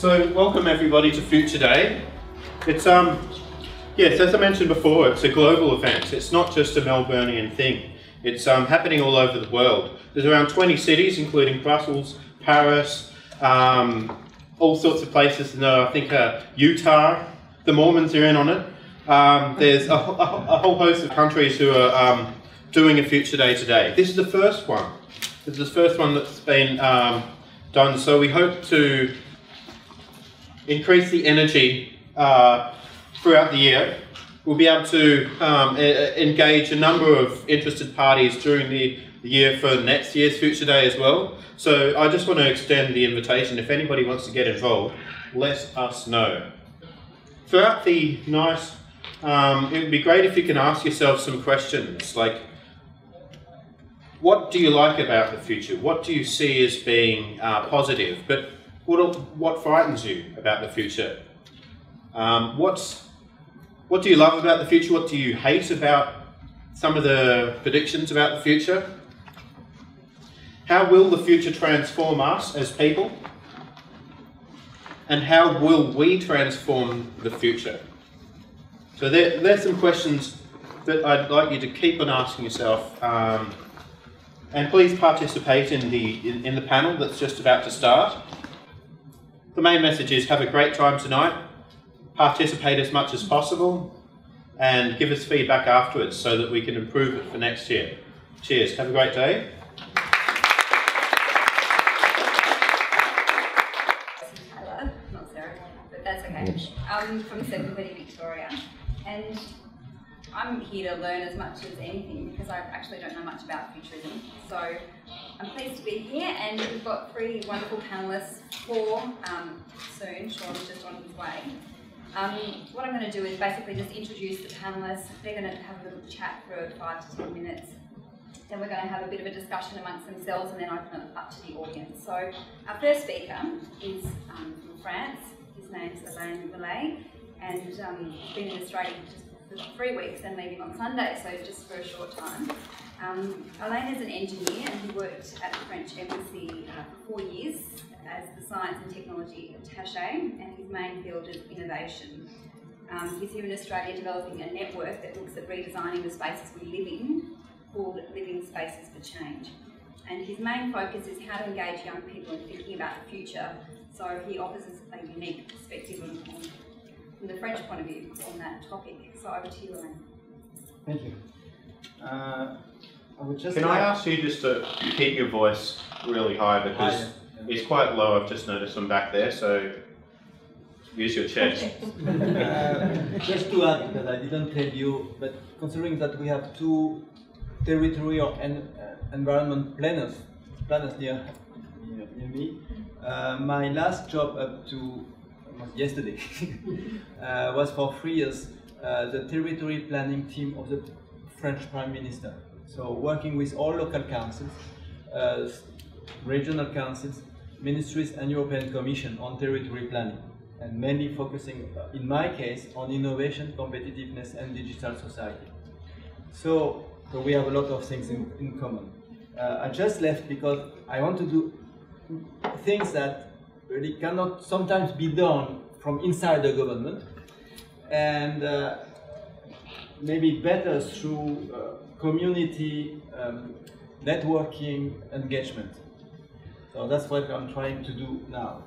So welcome everybody to Future Day. It's yes, as I mentioned before, it's a global event. It's not just a Melburnian thing. It's happening all over the world. There's around 20 cities, including Brussels, Paris, all sorts of places. I think Utah, the Mormons are in on it. There's a whole host of countries who are doing a Future Day today. This is the first one. This is the first one that's been done. So we hope to increase the energy throughout the year. We'll be able to engage a number of interested parties during the year for next year's Future Day as well. So I just want to extend the invitation. If anybody wants to get involved, let us know. Throughout the night, it would be great if you can ask yourself some questions like, what do you like about the future? What do you see as being positive? But what frightens you about the future? What do you love about the future? What do you hate about some of the predictions about the future? How will the future transform us as people? And how will we transform the future? So there's some questions that I'd like you to keep on asking yourself. And please participate in the panel that's just about to start. The main message is have a great time tonight, participate as much as possible, and give us feedback afterwards so that we can improve it for next year. Cheers, have a great day. Hello, not Sarah, but that's okay. I'm from Swinburne, Victoria, and I'm here to learn as much as anything because I actually don't know much about futurism. So I'm pleased to be here, and we've got 3 wonderful panellists, 4 soon. Sean's just on his way. What I'm going to do is basically just introduce the panellists. They're going to have a little chat for 5 to 10 minutes. Then we're going to have a bit of a discussion amongst themselves and then open it up to the audience. So our first speaker is from France. His name's Alain Moulet, and he's been in Australia for 3 weeks and leaving on Sunday, so just for a short time. Alain is an engineer and he worked at the French Embassy for 4 years as the Science and Technology Attaché, and his main field is innovation. He's here in Australia developing a network that looks at redesigning the spaces we live in, called Living Spaces for Change. And his main focus is how to engage young people in thinking about the future, so he offers us a unique perspective from the French point of view on that topic. So over to you, Alain. Thank you. Can I ask you just to keep your voice really high because it's quite low, I've just noticed from back there, so use your chest. Just to add, that I didn't tell you, but considering that we have 2 territorial and environment planners near me, my last job up to yesterday was for 3 years the territory planning team of the French Prime Minister. So working with all local councils, regional councils, ministries and European Commission on territory planning, and mainly focusing, in my case, on innovation, competitiveness and digital society. So we have a lot of things in common. I just left because I want to do things that really cannot sometimes be done from inside the government, and maybe better through community networking engagement. So that's what I'm trying to do now.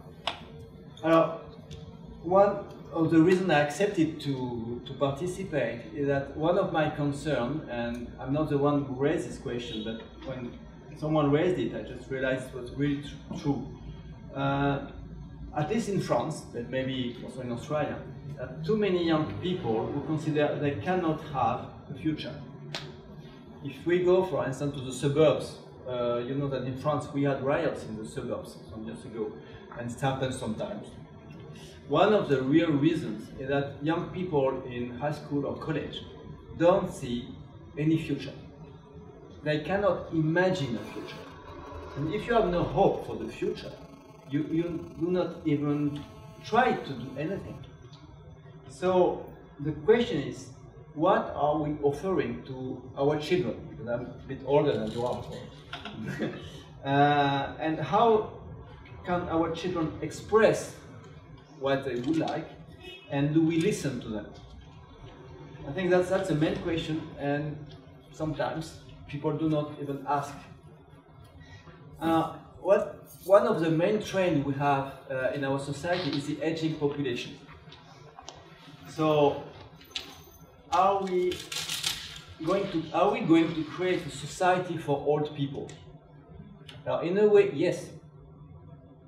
One of the reasons I accepted to participate is that one of my concerns, and I'm not the one who raised this question, but when someone raised it, I just realized it was really true. At least in France, but maybe also in Australia, there are too many young people who consider they cannot have a future. If we go, for instance, to the suburbs, you know that in France we had riots in the suburbs some years ago, and it happens sometimes. One of the real reasons is that young people in high school or college don't see any future. They cannot imagine a future. And if you have no hope for the future, you do not even try to do anything. So the question is, what are we offering to our children? Because I'm a bit older than you are, of course. And how can our children express what they would like, and do we listen to them? I think that's the main question, and sometimes people do not even ask. One of the main trends we have in our society is the aging population. So, are we going to create a society for old people? Now, in a way, yes.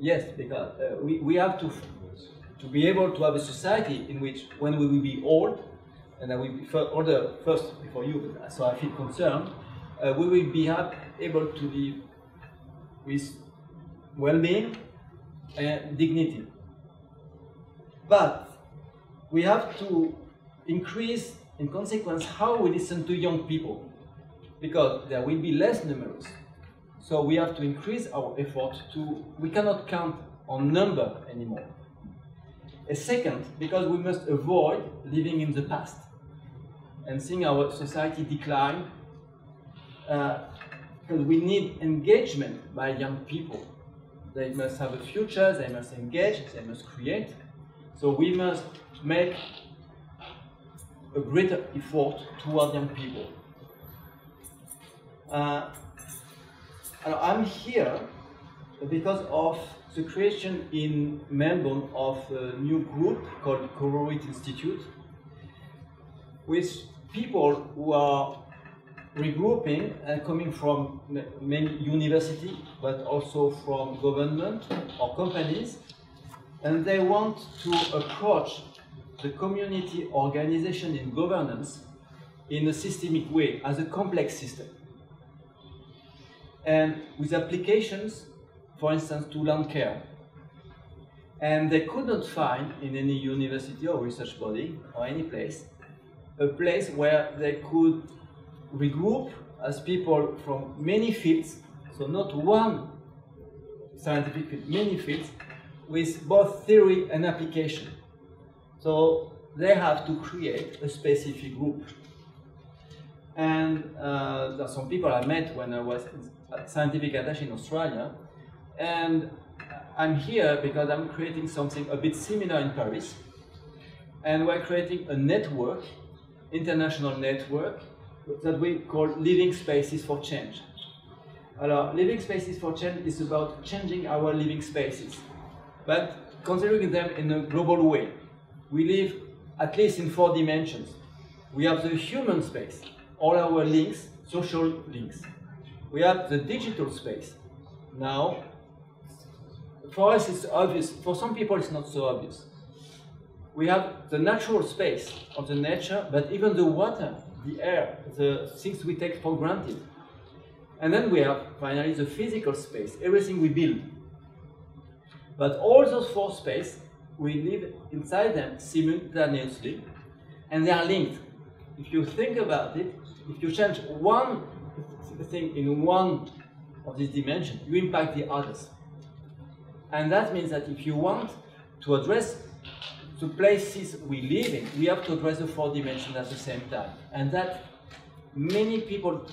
Yes, because we have to be able to have a society in which, when we will be old, and I will be older first before you, so I feel concerned, we will be able to live with well-being and dignity. But we have to increase, in consequence, how we listen to young people, because there will be less numerous. So we have to increase our effort we cannot count on number anymore. A second, because we must avoid living in the past and seeing our society decline, because we need engagement by young people. They must have a future, they must engage, they must create. So we must make a greater effort toward young people. I'm here because of the creation in Melbourne of a new group called Kororoit Institute, with people who are regrouping and coming from many universities, but also from government or companies, and they want to approach the community organization in governance in a systemic way, as a complex system. And with applications, for instance, to land care. And they couldn't find in any university or research body or any place, a place where they could regroup as people from many fields, so not one scientific field, many fields, with both theory and application. So they have to create a specific group. And there are some people I met when I was scientific attaché in Australia, and I'm here because I'm creating something a bit similar in Paris, and we're creating a network, international network, that we call Living Spaces for Change. Alors, Living Spaces for Change is about changing our living spaces, but considering them in a global way. We live at least in 4 dimensions. We have the human space, all our links, social links. We have the digital space. Now, for us it's obvious, for some people it's not so obvious. We have the natural space of the nature, but even the water, the air, the things we take for granted. And then we have, finally, the physical space, everything we build. But all those 4 spaces, we live inside them simultaneously, and they are linked. If you think about it, if you change one thing in one of these dimensions, you impact the others. And that means that if you want to address the places we live in, we have to address the 4 dimensions at the same time. And that many people,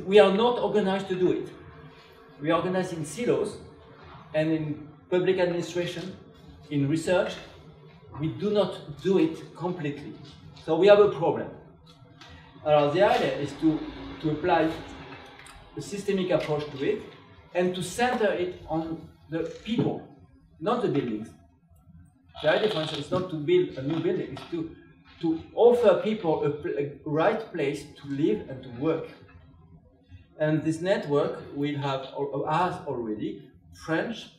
we are not organized to do it. We are organized in silos, and in public administration, in research, we do not do it completely. So we have a problem. The idea is to apply a systemic approach to it, and to center it on the people, not the buildings. The idea, for instance, is not to build a new building, it's to offer people a right place to live and to work. And this network will have, or has already, French,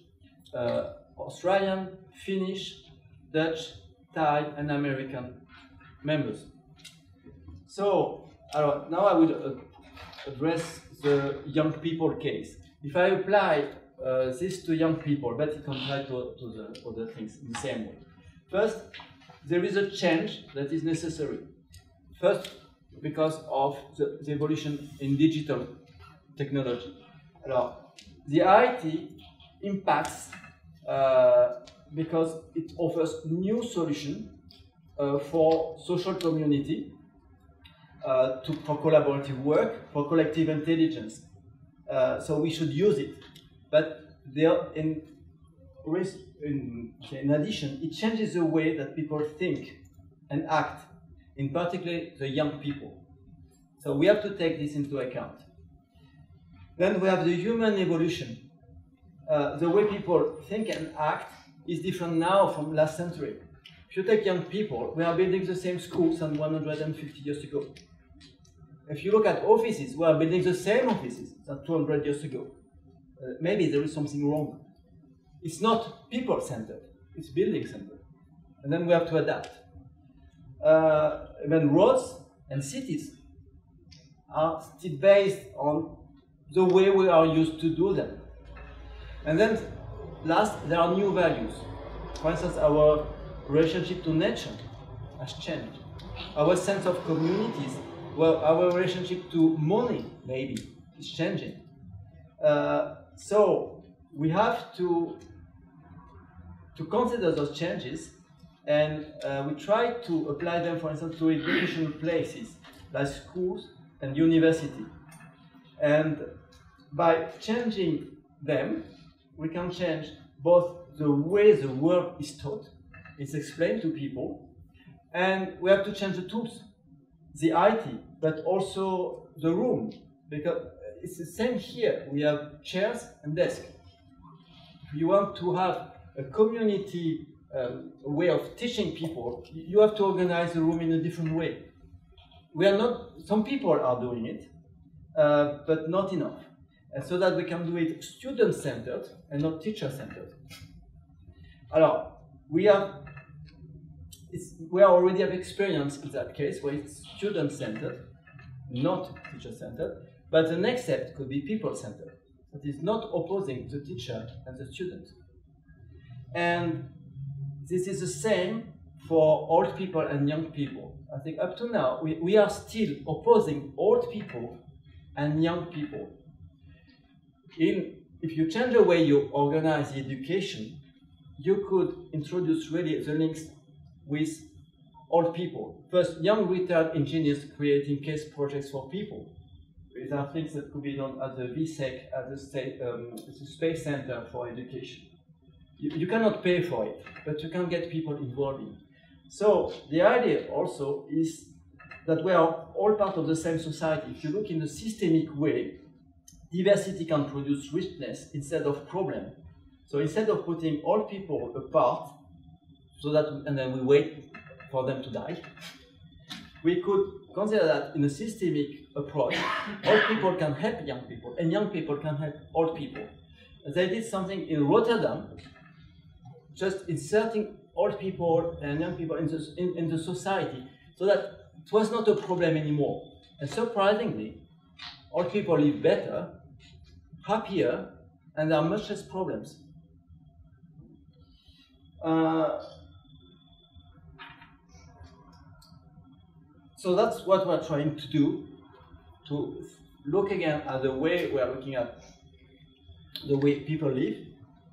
Australian, Finnish, Dutch, Thai, and American members. So, now I will address the young people case. If I apply this to young people, but it can apply to the other things in the same way. First, there is a change that is necessary. First, because of the evolution in digital technology. The IT impacts because it offers new solutions for social community, for collaborative work, for collective intelligence. So we should use it. But in addition, it changes the way that people think and act, in particular the young people. So we have to take this into account. Then we have the human evolution. The way people think and act is different now from last century. If you take young people, we are building the same schools than 150 years ago. If you look at offices, we are building the same offices than 200 years ago. Maybe there is something wrong. It's not people-centered, it's building-centered. And then we have to adapt. Then roads and cities are still based on the way we are used to do them. And then last, there are new values. For instance, our relationship to nature has changed. Our sense of communities, well, our relationship to money, maybe, is changing. So we have to consider those changes, and we try to apply them, for instance, to educational places, like schools and university. And by changing them, we can change both the way the world is taught, it's explained to people, and we have to change the tools, the IT, but also the room, because it's the same here. We have chairs and desks. If you want to have a community way of teaching people, you have to organize the room in a different way. We are not, some people are doing it, but not enough. And so that we can do it student-centered and not teacher-centered. Alors, we already have experience in that case where it's student-centered, not teacher-centered, but the next step could be people-centered. That is not opposing the teacher and the student. And this is the same for old people and young people. I think up to now, we are still opposing old people and young people. If you change the way you organize the education, you could introduce really the links with old people. First, young retired engineers creating case projects for people. These are things that could be done at the VSEC, at the Space Center for Education. You cannot pay for it, but you can get people involved in. So the idea also is that we are all part of the same society. If you look in a systemic way, diversity can produce richness instead of problem. So instead of putting all people apart, so that and then we wait for them to die, we could consider that in a systemic approach, old people can help young people, and young people can help old people. They did something in Rotterdam, just inserting old people and young people in the society, so that it was not a problem anymore. And surprisingly, old people live better, happier, and there are much less problems. So that's what we're trying to do, to look again at the way we are looking at the way people live,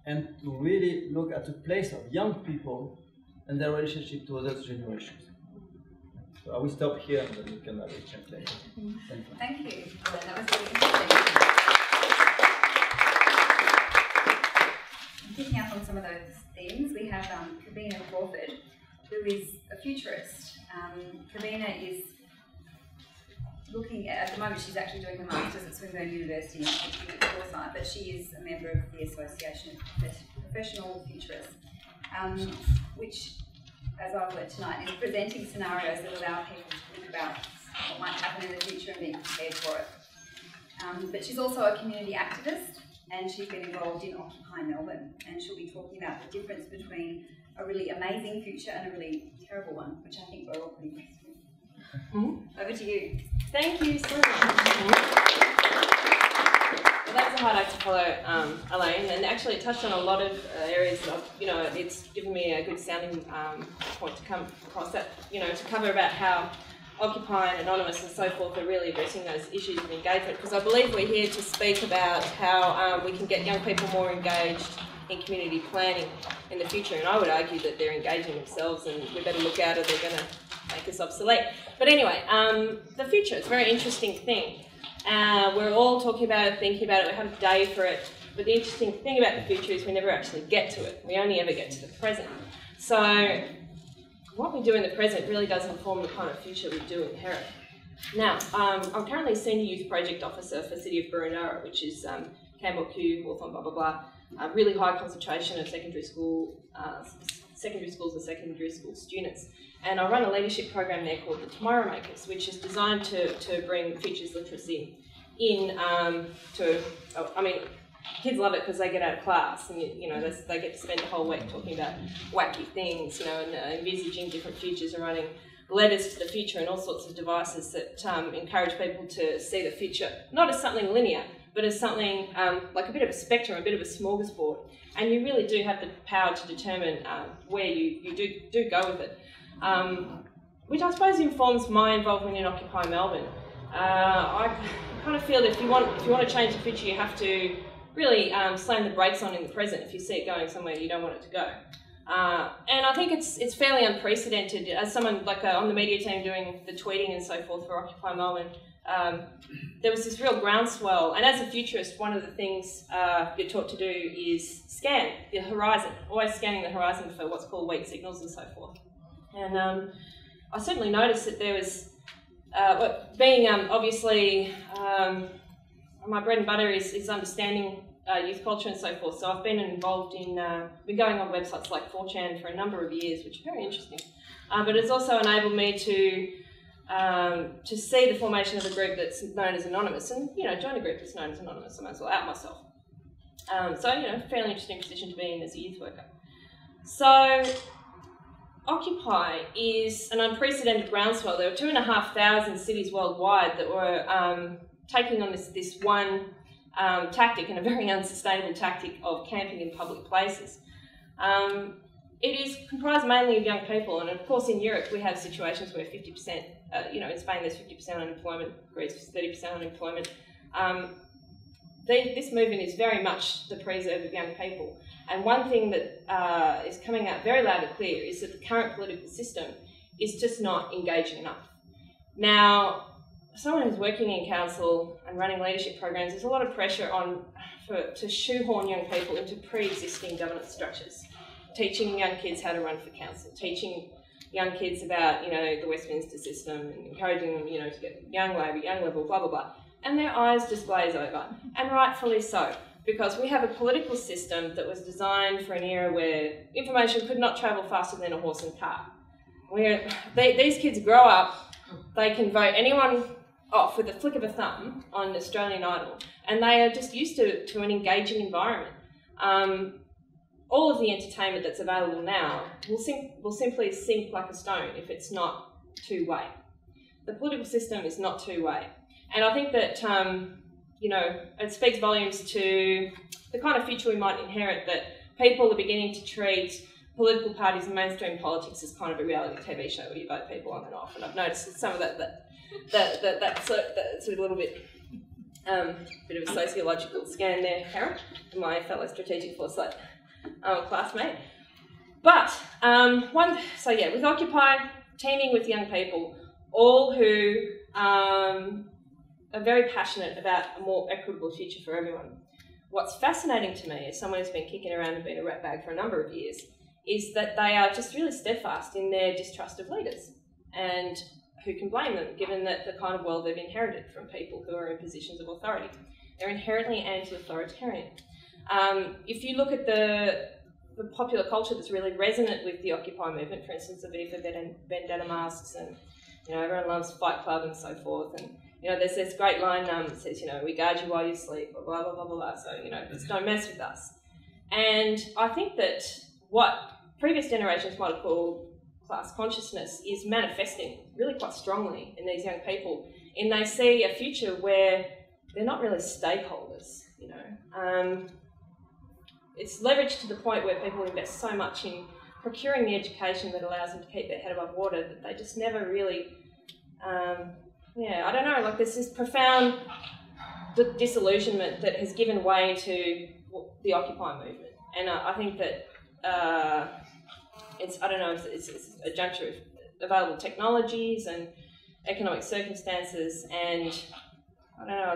and to really look at the place of young people and their relationship to other generations. So I will stop here and then we can have a chat later. Thank you. Well, that was really interesting. Picking up on some of those themes, we have Crawford, who is a futurist. Karina is looking at the moment, she's actually doing her Masters at Swinburne University in Strategic Foresight, but she is a member of the Association of Professional Futurists, which, as I've learned tonight, is presenting scenarios that allow people to think about what might happen in the future and be prepared for it. But she's also a community activist, and she's been involved in Occupy Melbourne, and she'll be talking about the difference between a really amazing future and a really terrible one, which I think we're all pretty used to. Over to you. Thank you so much. Well, that's a hard act to follow, Alain, and actually it touched on a lot of areas that it's given me a good sounding point to come across that, to cover about how Occupy and Anonymous and so forth are really addressing those issues of engagement, because I believe we're here to speak about how we can get young people more engaged in community planning in the future, and I would argue that they're engaging themselves and we better look out or they're going to make us obsolete. But anyway, the future, it's a very interesting thing. We're all talking about it, thinking about it, we have a day for it. But the interesting thing about the future is we never actually get to it. We only ever get to the present. So what we do in the present really does inform the kind of future we do inherit. Now, I'm currently a Senior Youth Project Officer for the City of Bureau, which is Campbell Q, Hawthorn, blah, blah, blah. A really high concentration of secondary schools and secondary school students. And I run a leadership program there called the Tomorrow Makers, which is designed to bring futures literacy in kids love it because they get out of class and they get to spend the whole week talking about wacky things, and envisaging different futures and running letters to the future and all sorts of devices that encourage people to see the future, not as something linear, but as something like a bit of a spectrum, a bit of a smorgasbord. And you really do have the power to determine where you do go with it. Which I suppose informs my involvement in Occupy Melbourne. I kind of feel that if you want to change the future, you have to really slam the brakes on in the present if you see it going somewhere you don't want it to go. And I think it's fairly unprecedented. As someone on the media team doing the tweeting and so forth for Occupy Melbourne, there was this real groundswell. And as a futurist, one of the things you're taught to do is scan the horizon, always scanning the horizon for what's called weak signals and so forth. And I certainly noticed that there was, obviously, my bread and butter is understanding youth culture and so forth. So I've been involved in, been going on websites like 4chan for a number of years, which is very interesting. But it's also enabled me to see the formation of a group that's known as Anonymous, and join a group that's known as Anonymous. I might as well out myself. So fairly interesting position to be in as a youth worker. So Occupy is an unprecedented groundswell. There were 2,500 cities worldwide that were taking on this one tactic, and a very unsustainable tactic of camping in public places. It is comprised mainly of young people, and of course in Europe we have situations where 50%, in Spain there's 50% unemployment, Greece 30% unemployment. This movement is very much the preserve of young people. And one thing that is coming out very loud and clear is that the current political system is just not engaging enough. Now, someone who's working in council and running leadership programs, there's a lot of pressure to shoehorn young people into pre-existing governance structures, teaching young kids how to run for council, teaching young kids about the Westminster system, and encouraging them to get young Labor, young Liberal, blah blah blah, and their eyes just glaze over, and rightfully so. Because we have a political system that was designed for an era where information could not travel faster than a horse and cart. Where these kids grow up, they can vote anyone off with a flick of a thumb on Australian Idol, and they are just used to an engaging environment. All of the entertainment that's available now will simply sink like a stone if it's not two-way. The political system is not two-way. And I think that it speaks volumes to the kind of future we might inherit, that people are beginning to treat political parties and mainstream politics as kind of a reality TV show where you vote people on and off. And I've noticed some of that's sort of a little bit of a sociological scan there, Karen, my fellow strategic foresight classmate. But with Occupy, teaming with young people, all who are very passionate about a more equitable future for everyone. What's fascinating to me, as someone who's been kicking around and been a ratbag for a number of years, is that they are just really steadfast in their distrust of leaders. And who can blame them, given that the kind of world they've inherited from people who are in positions of authority? They're inherently anti-authoritarian. If you look at the popular culture that's really resonant with the Occupy movement, for instance, the V for Vendetta masks, and everyone loves Fight Club and so forth, and there's this great line that says, we guard you while you sleep, or blah, blah, blah, blah, blah, so, just don't mess with us. And I think that what previous generations might have called class consciousness is manifesting really quite strongly in these young people, and they see a future where they're not really stakeholders, It's leveraged to the point where people invest so much in procuring the education that allows them to keep their head above water that they just never really, I don't know, there's this profound disillusionment that has given way to the Occupy movement. And I think that it's a juncture of available technologies and economic circumstances and I don't know,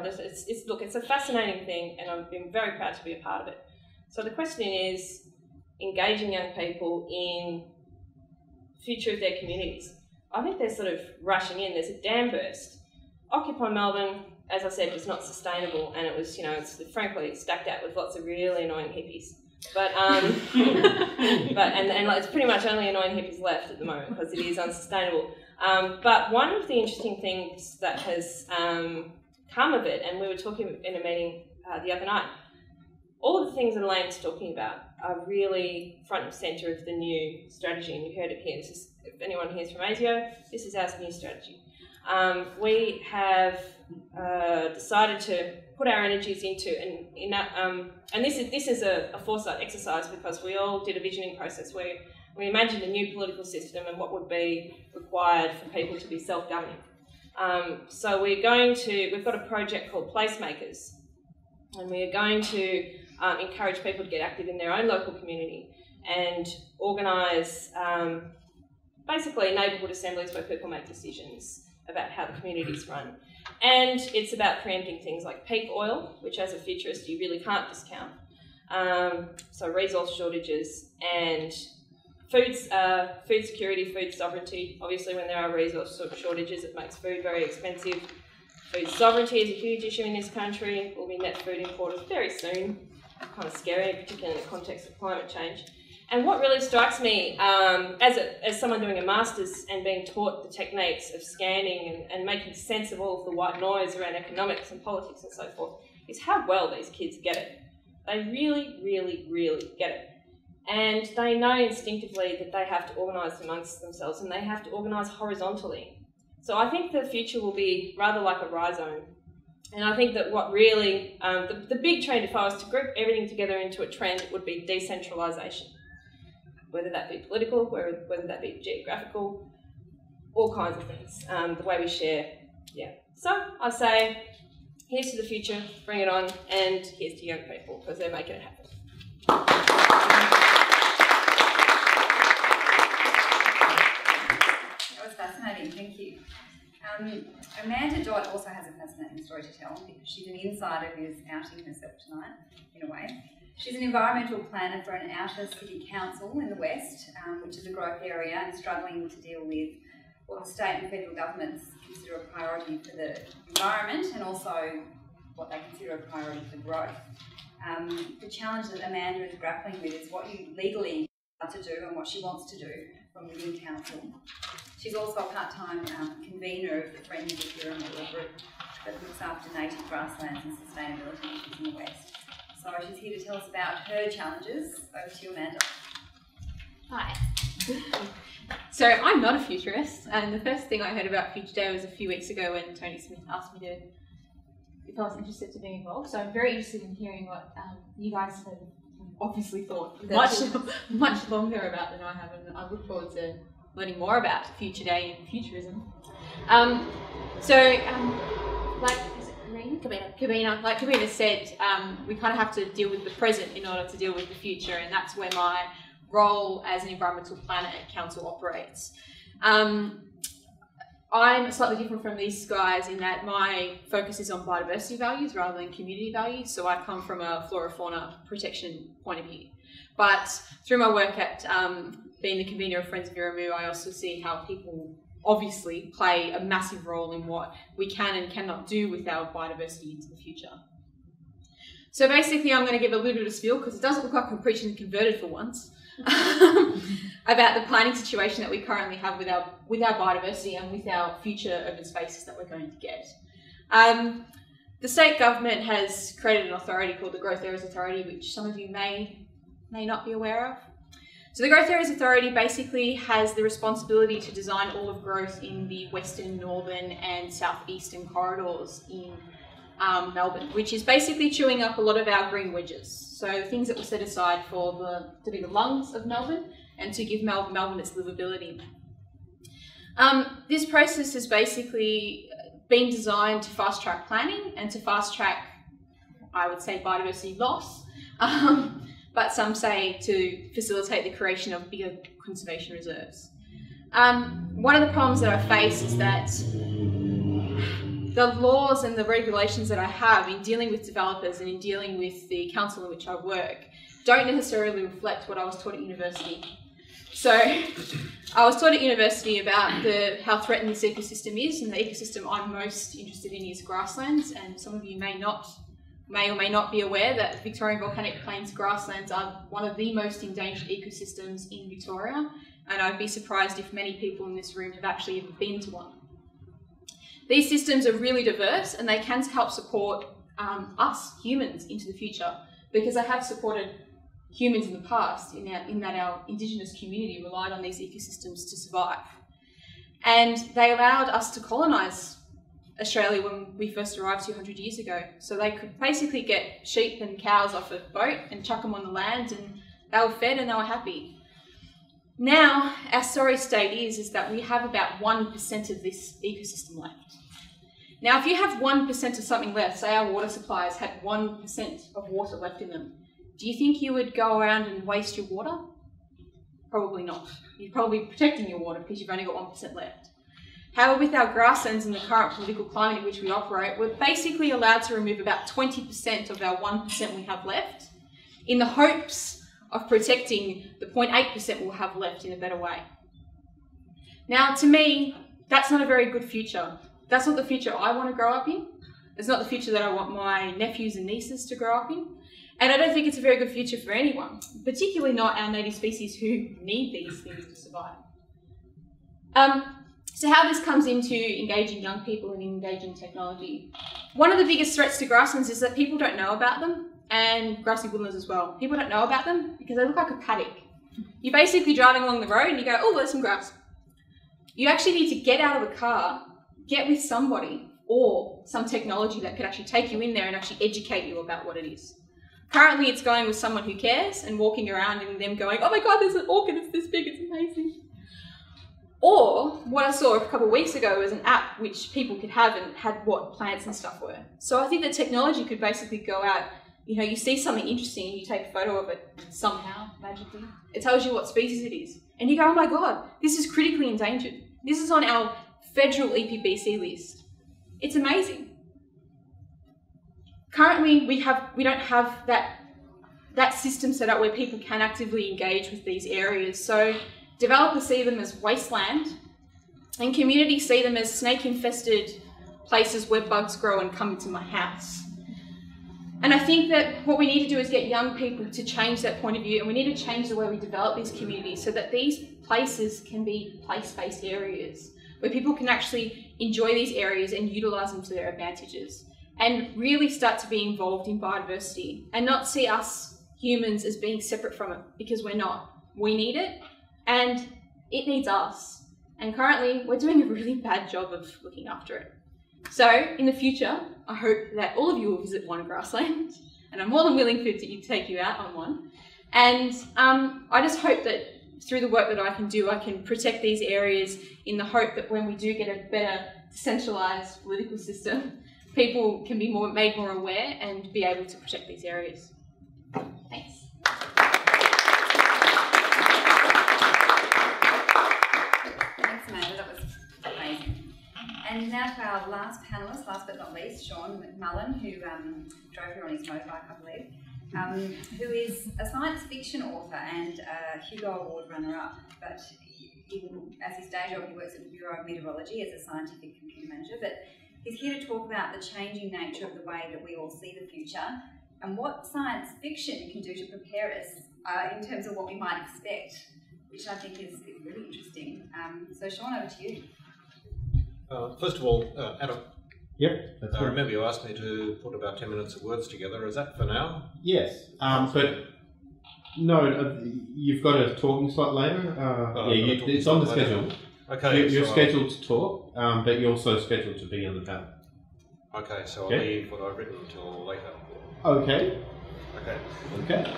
look, it's a fascinating thing, and I've been very proud to be a part of it. So the question is engaging young people in future of their communities. I think they're sort of rushing in. There's a dam burst. Occupy Melbourne, as I said, was not sustainable, and it was, it's frankly stacked out with lots of really annoying hippies. But it's pretty much only annoying hippies left at the moment because it is unsustainable. But one of the interesting things that has come of it, and we were talking in a meeting the other night, all of the things that Alain's talking about are really front and centre of the new strategy, and you heard it here. This is, if anyone here is from ASIO, this is our new strategy. We have decided to put our energies into, and this is a foresight exercise because we all did a visioning process where we imagined a new political system and what would be required for people to be self-governing. So we've got a project called Placemakers, and we are going to encourage people to get active in their own local community and organise basically neighbourhood assemblies where people make decisions about how the community's run. And it's about preempting things like peak oil, which as a futurist you really can't discount. So resource shortages and food security, food sovereignty. Obviously when there are resource shortages it makes food very expensive. Food sovereignty is a huge issue in this country. We'll be net food importers very soon. Kind of scary, particularly in the context of climate change. And what really strikes me, as someone doing a master's and being taught the techniques of scanning and making sense of all of the white noise around economics and politics and so forth, is how well these kids get it. They really, really, really get it. And they know instinctively that they have to organise amongst themselves and they have to organise horizontally. So I think the future will be rather like a rhizome. And I think that what really, the big trend, if I was to group everything together into a trend, would be decentralisation. Whether that be political, whether that be geographical, all kinds of things, the way we share, yeah. So I say, here's to the future, bring it on, and here's to young people, because they're making it happen. That was fascinating, thank you. Amanda Dodd also has a fascinating story to tell because she's an insider who's outing herself tonight, in a way. She's an environmental planner for an outer city council in the West, which is a growth area and struggling to deal with what the state and federal governments consider a priority for the environment and also what they consider a priority for growth. The challenge that Amanda is grappling with is what you legally are to do and what she wants to do from within council. She's also a part-time convener of the Friends of Iramoo group that looks after native grasslands and sustainability issues in the West. So she's here to tell us about her challenges. Over to you, Amanda. Hi. So I'm not a futurist, and the first thing I heard about Future Day was a few weeks ago when Tony Smith asked me if I was interested to be involved. So I'm very interested in hearing what you guys have obviously thought much longer about than I have, and I look forward to learning more about Future Day and futurism. Like Kabina said, we kind of have to deal with the present in order to deal with the future, and that's where my role as an environmental planner at council operates. I'm slightly different from these guys in that my focus is on biodiversity values rather than community values, so I come from a flora-fauna protection point of view. But through my work at being the convener of Friends of Iramoo, I also see how people obviously play a massive role in what we can and cannot do with our biodiversity into the future. So basically I'm going to give a little bit of a spiel, because it doesn't look like I'm preaching the converted for once, about the planning situation that we currently have with our biodiversity and with our future open spaces that we're going to get. The state government has created an authority called the Growth Areas Authority, which some of you may not be aware of. So the Growth Areas Authority basically has the responsibility to design all of growth in the western, northern and southeastern corridors in Melbourne, which is basically chewing up a lot of our green wedges. So things that were set aside to be the lungs of Melbourne and to give Melbourne its livability. This process has basically been designed to fast track planning and to fast track, I would say, biodiversity loss. But some say to facilitate the creation of bigger conservation reserves. One of the problems that I face is that the laws and the regulations that I have in dealing with developers and in dealing with the council in which I work don't necessarily reflect what I was taught at university. So I was taught at university about how threatened this ecosystem is, and the ecosystem I'm most interested in is grasslands, and some of you may or may not be aware that Victorian volcanic plains grasslands are one of the most endangered ecosystems in Victoria, and I'd be surprised if many people in this room have actually ever been to one. These systems are really diverse, and they can help support us humans into the future, because they have supported humans in the past in that our Indigenous community relied on these ecosystems to survive. And they allowed us to colonise Australia when we first arrived 200 years ago. So they could basically get sheep and cows off a boat and chuck them on the land, and they were fed and they were happy. Now, our sorry state is that we have about 1% of this ecosystem left. Now, if you have 1% of something left, say our water supplies had 1% of water left in them, do you think you would go around and waste your water? Probably not. You're probably protecting your water because you've only got 1% left. However, with our grasslands and the current political climate in which we operate, we're basically allowed to remove about 20% of our 1% we have left in the hopes of protecting the 0.8% we'll have left in a better way. Now, to me, that's not a very good future. That's not the future I want to grow up in. It's not the future that I want my nephews and nieces to grow up in. And I don't think it's a very good future for anyone, particularly not our native species who need these things to survive. So how this comes into engaging young people and engaging technology. One of the biggest threats to grasslands is that people don't know about them, and grassy woodlands as well. People don't know about them because they look like a paddock. You're basically driving along the road and you go, oh, there's some grass. You actually need to get out of a car, get with somebody or some technology that could actually take you in there and actually educate you about what it is. Currently, it's going with someone who cares and walking around and them going, oh my God, there's an orchid, it's this big, it's amazing. Or what I saw a couple of weeks ago was an app which people could have and had what plants and stuff were. So I think that technology could basically go out, you know, you see something interesting and you take a photo of it somehow, magically. It tells you what species it is. And you go, oh my God, this is critically endangered. This is on our federal EPBC list. It's amazing. Currently, we don't have that system set up where people can actively engage with these areas. So developers see them as wasteland, and communities see them as snake-infested places where bugs grow and come into my house. And I think that what we need to do is get young people to change that point of view, and we need to change the way we develop these communities so that these places can be place-based areas where people can actually enjoy these areas and utilise them to their advantages, and really start to be involved in biodiversity and not see us humans as being separate from it, because we're not. We need it and it needs us. And currently we're doing a really bad job of looking after it. So in the future, I hope that all of you will visit one grassland, and I'm more than willing to take you out on one. And I just hope that through the work that I can do, I can protect these areas in the hope that when we do get a better decentralised political system, people can be made more aware and be able to protect these areas. Thanks. Thanks, Amanda. That was amazing. And now to our last panellist, last but not least, Sean McMullen, who drove here on his motorbike, I believe, who is a science fiction author and a Hugo Award runner-up. But as his day job, he works at the Bureau of Meteorology as a scientific computer manager. But he's here to talk about the changing nature of the way that we all see the future and what science fiction can do to prepare us in terms of what we might expect, which I think is really interesting. So Sean, over to you. First of all, Adam, Yep. That's I remember you asked me to put about 10 minutes of words together. Is that for now? Yes, but no, you've got a talking slot later. It's on the schedule. Okay, you're scheduled to talk, but you're also scheduled to be on the panel. Okay, so I'll leave what I've written until later. Okay. Okay.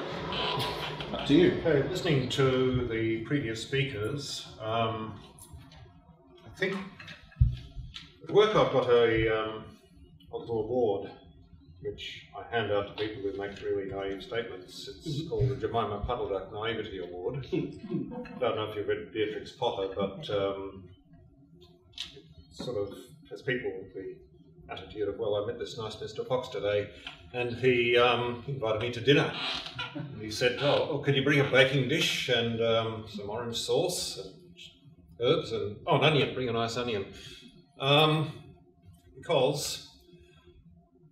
Up to you. Okay, listening to the previous speakers, I think at work I've got a little award which I hand out to people who make really naive statements. It's called the Jemima Puddle Duck Naivety Award. Don't know if you've read Beatrix Potter, but it sort of has people with the attitude of, well, I met this nice Mr. Fox today, and he invited me to dinner. And he said, oh, could you bring a baking dish and some orange sauce and herbs and, oh, an onion, bring a nice onion. Because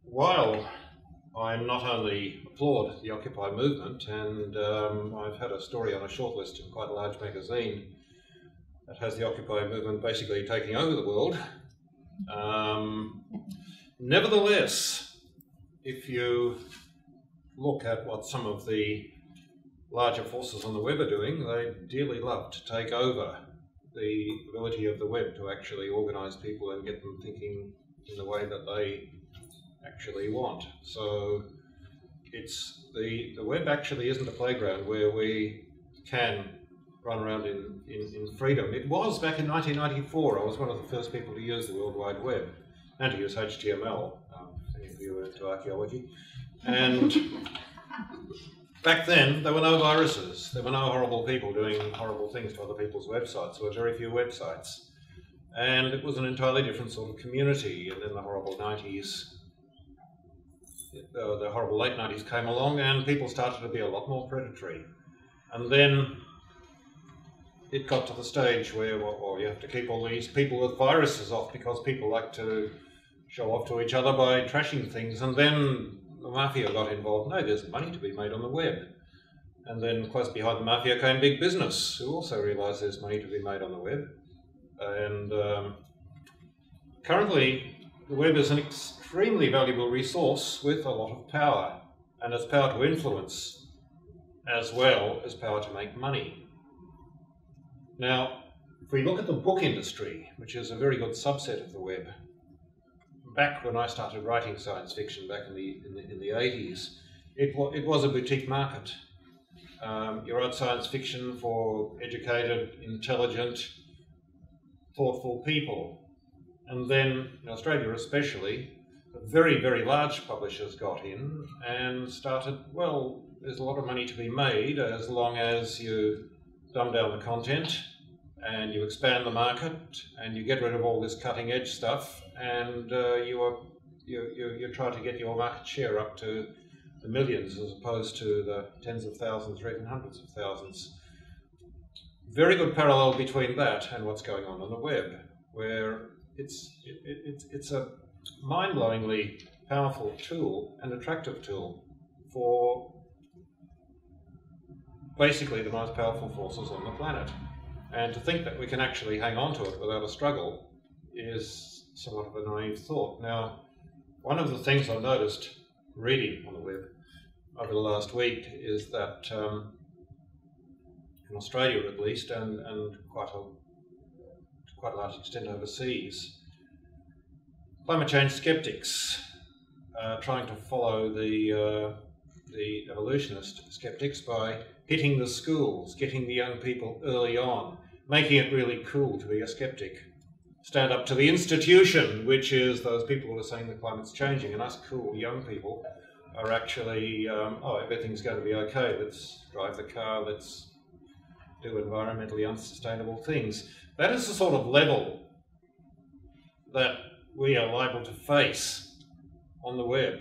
while I not only applaud the Occupy movement, and I've had a story on a shortlist in quite a large magazine that has the Occupy movement basically taking over the world. Nevertheless, if you look at what some of the larger forces on the web are doing, they dearly love to take over the ability of the web to actually organise people and get them thinking in the way that they actually want. So it's the web actually isn't a playground where we can run around in freedom. It was back in 1994. I was one of the first people to use the World Wide Web and to use HTML, if any of you are into archaeology. And back then, there were no viruses. There were no horrible people doing horrible things to other people's websites. There were very few websites. And it was an entirely different sort of community. And then the horrible 90s, the horrible late 90s came along, and people started to be a lot more predatory. And then it got to the stage where, well, you have to keep all these people with viruses off because people like to show off to each other by trashing things. And then the mafia got involved. No, there's money to be made on the web. And then close behind the mafia came big business, who also realised there's money to be made on the web. And currently, the web is an extremely valuable resource with a lot of power. And it's power to influence as well as power to make money. Now, if we look at the book industry, which is a very good subset of the web, back when I started writing science fiction back in the 80s, it was a boutique market. You wrote science fiction for educated, intelligent, thoughtful people. And then, in Australia especially, the very, very large publishers got in and started, well, there's a lot of money to be made as long as you dumb down the content and you expand the market and you get rid of all this cutting edge stuff, and you try to get your market share up to the millions as opposed to the tens of thousands or even hundreds of thousands. Very good parallel between that and what's going on the web, where it's a mind-blowingly powerful tool and attractive tool for basically the most powerful forces on the planet. And to think that we can actually hang on to it without a struggle is somewhat of a naive thought. Now, one of the things I've noticed reading on the web over the last week is that in Australia at least, and to quite a large extent overseas, climate change skeptics are trying to follow the evolutionist skeptics by hitting the schools, getting the young people early on, making it really cool to be a skeptic. Stand up to the institution, which is those people who are saying the climate's changing, and us cool young people are actually, oh, everything's going to be okay, let's drive the car, let's do environmentally unsustainable things. That is the sort of level that we are liable to face on the web.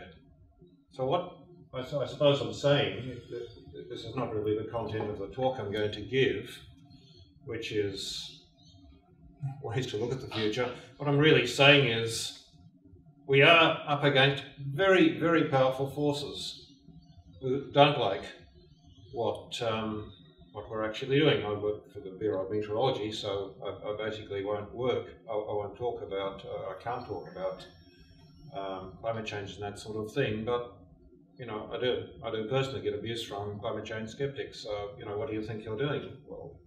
So what I suppose I'm saying, this is not really the content of the talk I'm going to give, which is ways to look at the future. What I'm really saying is we are up against very, very powerful forces who don't like what we're actually doing. I work for the Bureau of Meteorology, so I basically won't talk about, I can't talk about climate change and that sort of thing, but you know, I do personally get abuse from climate change skeptics. So, you know, what do you think you're doing? Well,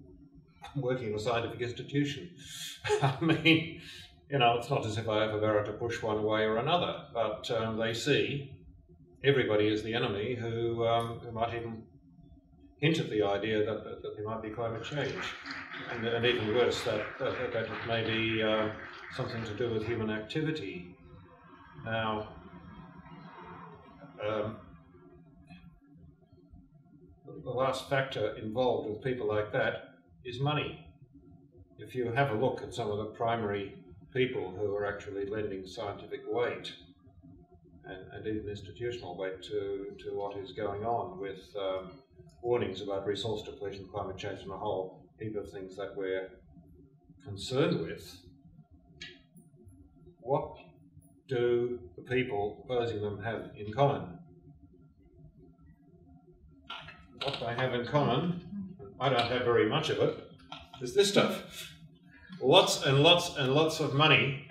I'm working in a scientific institution. I mean, you know, it's not as if I have a barrow to push one way or another, but they see everybody as the enemy who might even hint at the idea that there might be climate change. And even worse, that it may be something to do with human activity. Now, the last factor involved with people like that is money. If you have a look at some of the primary people who are actually lending scientific weight and even institutional weight to what is going on with warnings about resource depletion, climate change, and a whole heap of things that we're concerned with. What do the people opposing them have in common? What they have in common, I don't have very much of it, is this stuff. Lots and lots and lots of money,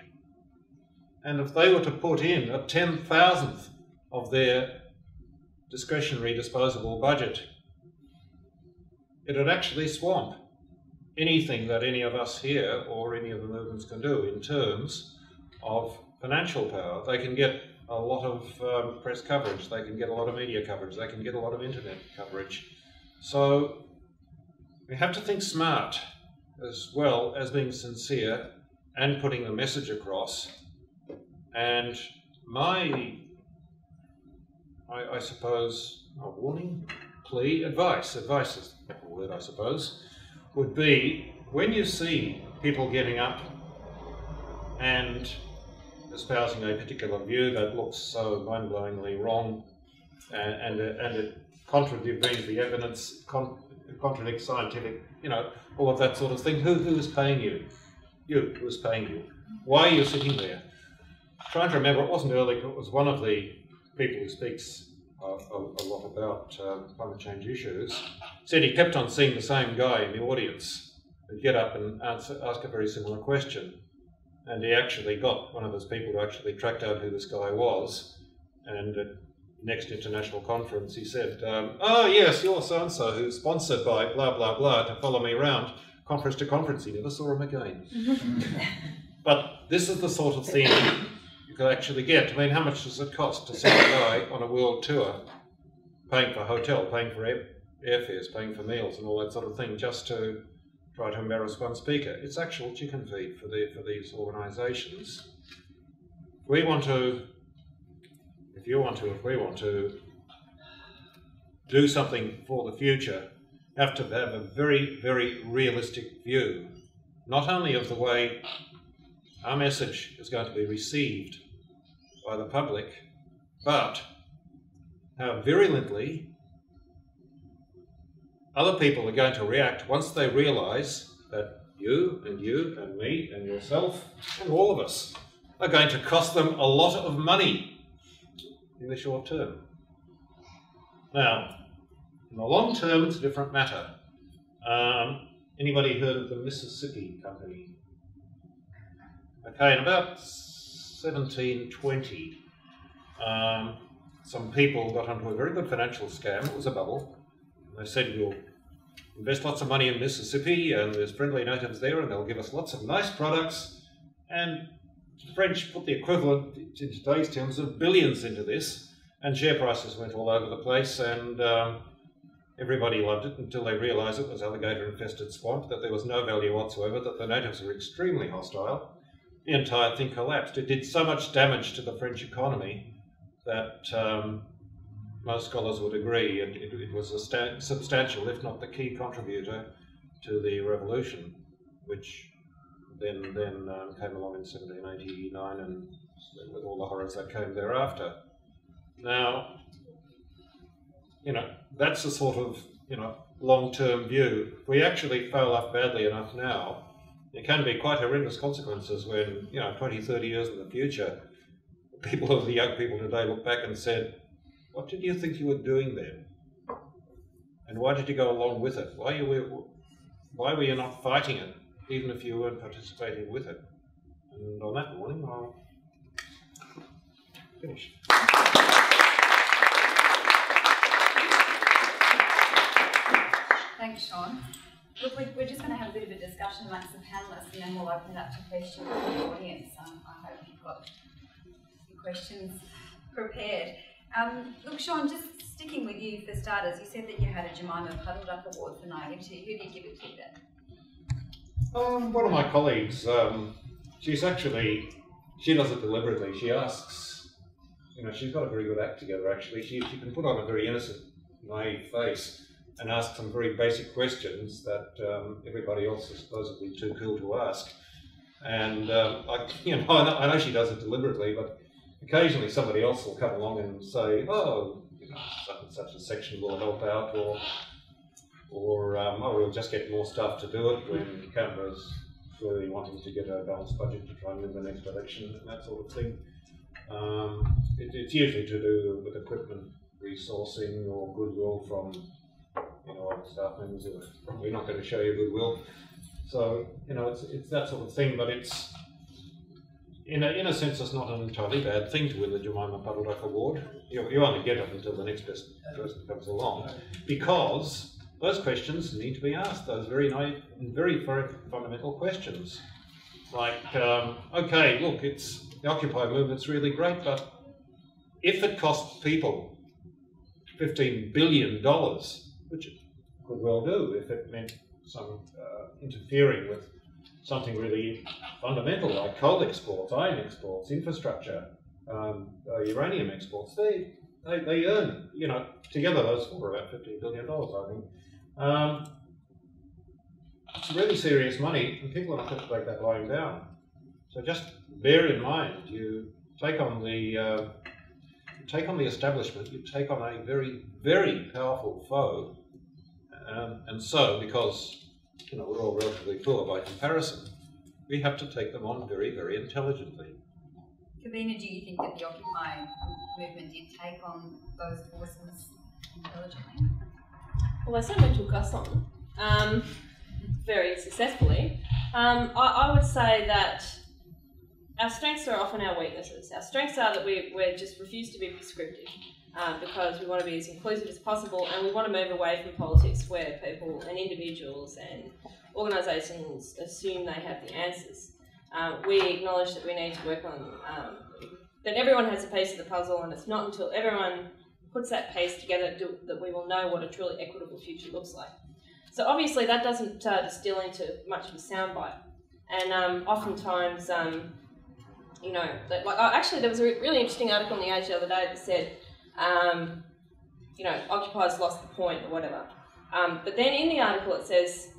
and if they were to put in a 10,000th of their discretionary disposable budget, it would actually swamp anything that any of us here or any of the movements can do in terms of financial power. They can get a lot of press coverage, they can get a lot of media coverage, they can get a lot of internet coverage. So we have to think smart as well as being sincere and putting the message across. And I suppose, a warning, plea, advice is the word I suppose, would be when you see people getting up and espousing a particular view that looks so mind-blowingly wrong and it contradicts the evidence, contradicts scientific, all of that sort of thing. Who is paying you? You. Who is paying you? Why are you sitting there? I'm trying to remember, it wasn't Ehrlich, it was one of the people who speaks a lot about climate change issues, said he kept on seeing the same guy in the audience who'd get up and ask a very similar question. And he actually got one of those people who actually tracked out who this guy was, and at next international conference he said, oh yes, you're so-and-so who's sponsored by blah blah blah to follow me around conference to conference. He never saw him again. But this is the sort of thing you could actually get. I mean, how much does it cost to send a guy on a world tour, paying for a hotel, paying for airfares, paying for meals and all that sort of thing, just to try to embarrass one speaker? It's actual chicken feed for these organisations. If we want to do something for the future, you have to have a very, very realistic view, not only of the way our message is going to be received by the public, but how virulently other people are going to react once they realise that you and me and yourself and all of us are going to cost them a lot of money in the short term. Now, in the long term, it's a different matter. Anybody heard of the Mississippi Company? Okay, in about 1720, some people got onto a very good financial scam. It was a bubble. They said, we'll invest lots of money in Mississippi, and there's friendly natives there, and they'll give us lots of nice products. And the French put the equivalent, in today's terms, of billions into this, and share prices went all over the place, and everybody loved it until they realised it was alligator-infested swamp, that there was no value whatsoever, that the natives were extremely hostile. The entire thing collapsed. It did so much damage to the French economy that most scholars would agree it was a substantial, if not the key contributor to the revolution, which then came along in 1789 and with all the horrors that came thereafter. Now, that's the sort of, long-term view. If we actually fail up badly enough now, there can be quite horrendous consequences when, 20, 30 years in the future, the young people today look back and said, what did you think you were doing there? And why did you go along with it? Why were you not fighting it, even if you weren't participating with it? And on that warning, I'll finish. Thanks, Sean. Look, we're just going to have a bit of a discussion amongst the panellists, and then we'll open it up to questions from the audience. I hope you've got your questions prepared. Look, Sean, just sticking with you for starters, you said that you had a Jemima Puddled Up Award for naivety. Who did you give it to then? One of my colleagues, she does it deliberately. She asks, she's got a very good act together actually. She can put on a very innocent, naive face and ask some very basic questions that everybody else is supposedly too cool to ask. And I know she does it deliberately, but occasionally somebody else will come along and say, oh, such and such a section will help out, or oh, we'll just get more staff to do it when Canberra's really wanting to get a balanced budget to try and win the next election and that sort of thing. It's usually to do with equipment resourcing or goodwill from other staff members who are, we're not going to show you goodwill. So it's that sort of thing, but it's in a sense it's not an entirely bad thing to win the Jemima Puddleduck Award. You only get it until the next best person comes along, because those questions need to be asked. Those very fundamental questions, like okay, look, it's the Occupy movement's really great, but if it costs people $15 billion, which it could well do if it meant some interfering with something really fundamental like coal exports, iron exports, infrastructure, uranium exports, they earn, together those four are about $15 billion, I think. It's really serious money, and people are not going to take that lying down. So just bear in mind, you take on the establishment, you take on a very, very powerful foe, and so because we're all relatively poor by comparison, we have to take them on very, very intelligently. Kavina, do you think that the Occupy movement did take on those forces intelligently? Well, they certainly took us on very successfully. I would say that our strengths are often our weaknesses. Our strengths are that we just refuse to be prescriptive because we want to be as inclusive as possible, and we want to move away from politics where people and individuals and organisations assume they have the answers. We acknowledge that we need to work on that everyone has a piece of the puzzle, and it's not until everyone puts that piece together that we will know what a truly equitable future looks like. So obviously that doesn't distill into much of a soundbite, and oftentimes, actually there was a really interesting article in the Age the other day that said, Occupy's lost the point or whatever. But then in the article it says,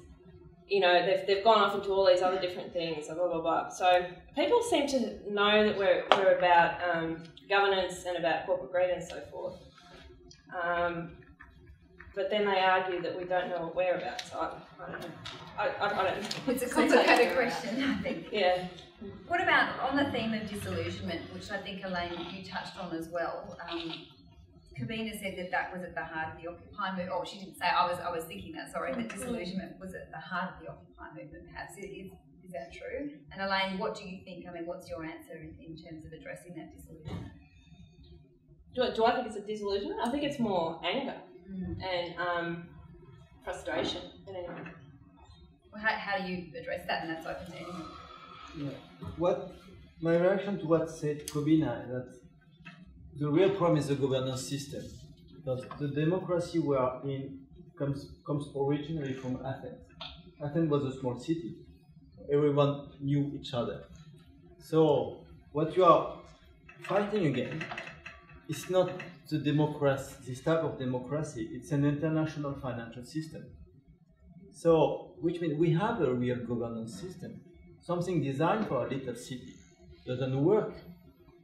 they've gone off into all these other different things, blah, blah, blah. So people seem to know that we're about governance and about corporate greed and so forth. But then they argue that we don't know what we're about. So I don't know. I don't know. It's a complicated question, I think. Yeah. What about on the theme of disillusionment, which I think, Alain, you touched on as well? Kavina said that was at the heart of the Occupy movement. Oh, she didn't say. I was thinking that. Sorry, that disillusionment was at the heart of the Occupy movement. Perhaps is that true? And Alain, what do you think? I mean, what's your answer in terms of addressing that disillusionment? Do I think it's a disillusionment? I think it's more anger and frustration. Anyway. Well, how do you address that? And that's open to anyone. Yeah. My reaction to what said Kobina is that the real problem is the governance system, because the democracy we are in comes originally from Athens. Athens was a small city. Everyone knew each other. So what you are fighting against is not the democracy, this type of democracy. It's an international financial system. So, which means we have a real governance system. Something designed for a little city doesn't work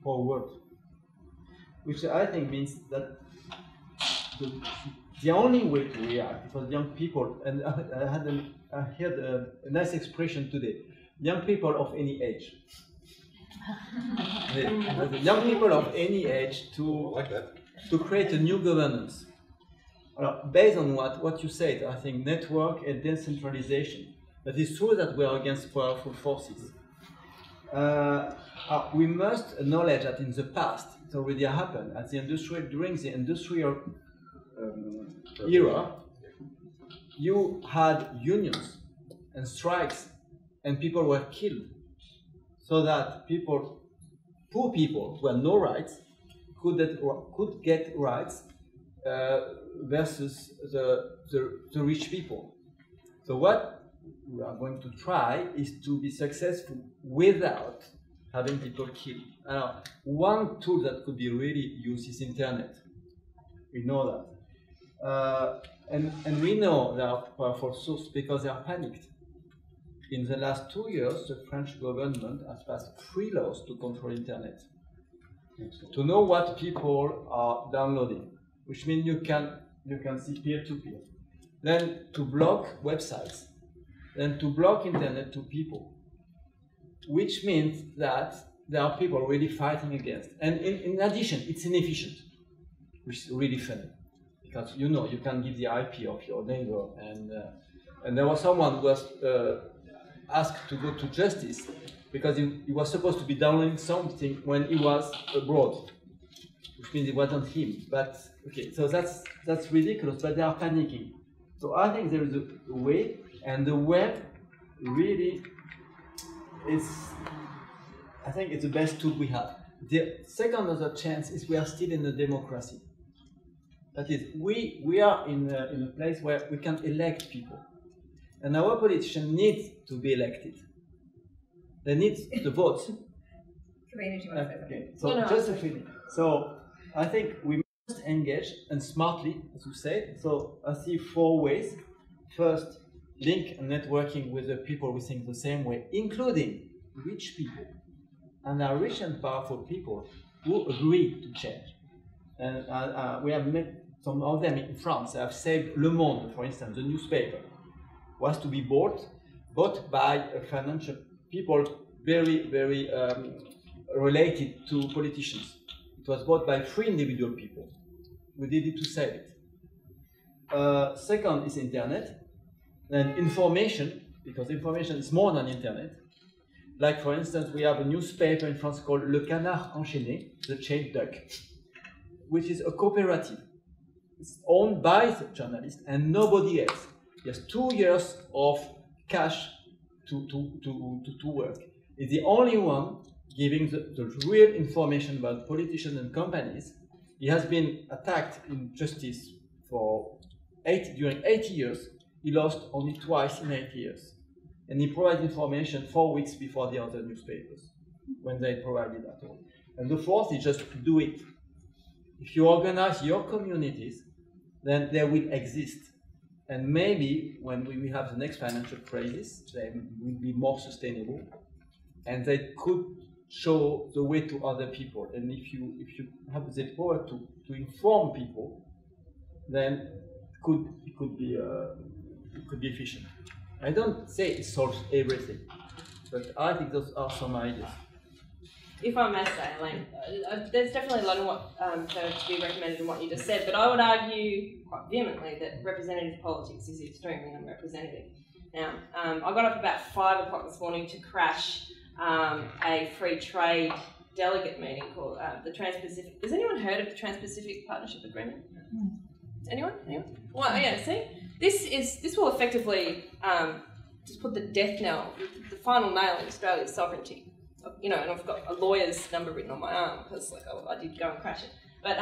for a world. Which I think means that the only way to react for young people, and I heard a nice expression today, young people of any age. the young people of any age to create a new governance. Based on what you said, I think network and decentralization. But it's true that we are against powerful forces. We must acknowledge that in the past, it already happened. During the industrial era, you had unions and strikes, and people were killed. So that poor people who had no rights, could get rights versus the rich people. So what we are going to try is to be successful without having people killed. One tool that could be really used is internet. We know that. And we know they are powerful sources because they are panicked. in the last 2 years, the French government has passed 3 laws to control internet. To know what people are downloading, which means you can see peer-to-peer. Then to block websites, then to block internet to people, which means that there are people really fighting against. And in addition, it's inefficient, which is really funny, because you know you can give the IP of your neighbor, and there was someone who was asked to go to justice because he was supposed to be downloading something when he was abroad, which means it wasn't him. But okay, so that's ridiculous, but they are panicking. So I think there is a way, and the web really is, I think it's the best tool we have. The second other chance is we are still in a democracy. That is, we are in a place where we can elect people. And our politicians need to be elected. They need the votes. Okay, so just a feeling. So I think we must engage, and smartly, as you say. So I see 4 ways. First, link and networking with the people who think the same way, including rich people. And there are rich and powerful people who agree to change. And we have met some of them in France. They have saved Le Monde, for instance, the newspaper, was to be bought by financial people very, very related to politicians. It was bought by 3 individual people who did it to save it. Second is internet. Then information, because information is more than internet. Like, for instance, we have a newspaper in France called Le Canard Enchaîné, the chained duck, which is a cooperative. It's owned by the journalist and nobody else. There's 2 years of cash to work. It's the only one giving the real information about politicians and companies. He has been attacked in justice for during 80 years. He lost only twice in 8 years. And he provides information 4 weeks before the other newspapers, when they provided at all. And the fourth is just do it. If you organize your communities, then they will exist. And maybe when we have the next financial crisis, they will be more sustainable, and they could show the way to other people. And if you have the power to inform people, then it could be efficient. I don't say it solves everything, but I think those are some ideas. If I may say, Alain, there's definitely a lot of what to be recommended in what you just said, but I would argue quite vehemently that representative politics is extremely unrepresentative. Now, I got up about 5 o'clock this morning to crash a free trade delegate meeting called the Trans-Pacific. Has anyone heard of the Trans-Pacific Partnership Agreement? Anyone? Well, yeah, see? This will effectively just put the death knell, the final nail in Australia's sovereignty. You know, and I've got a lawyer's number written on my arm because, like, I did go and crash it. But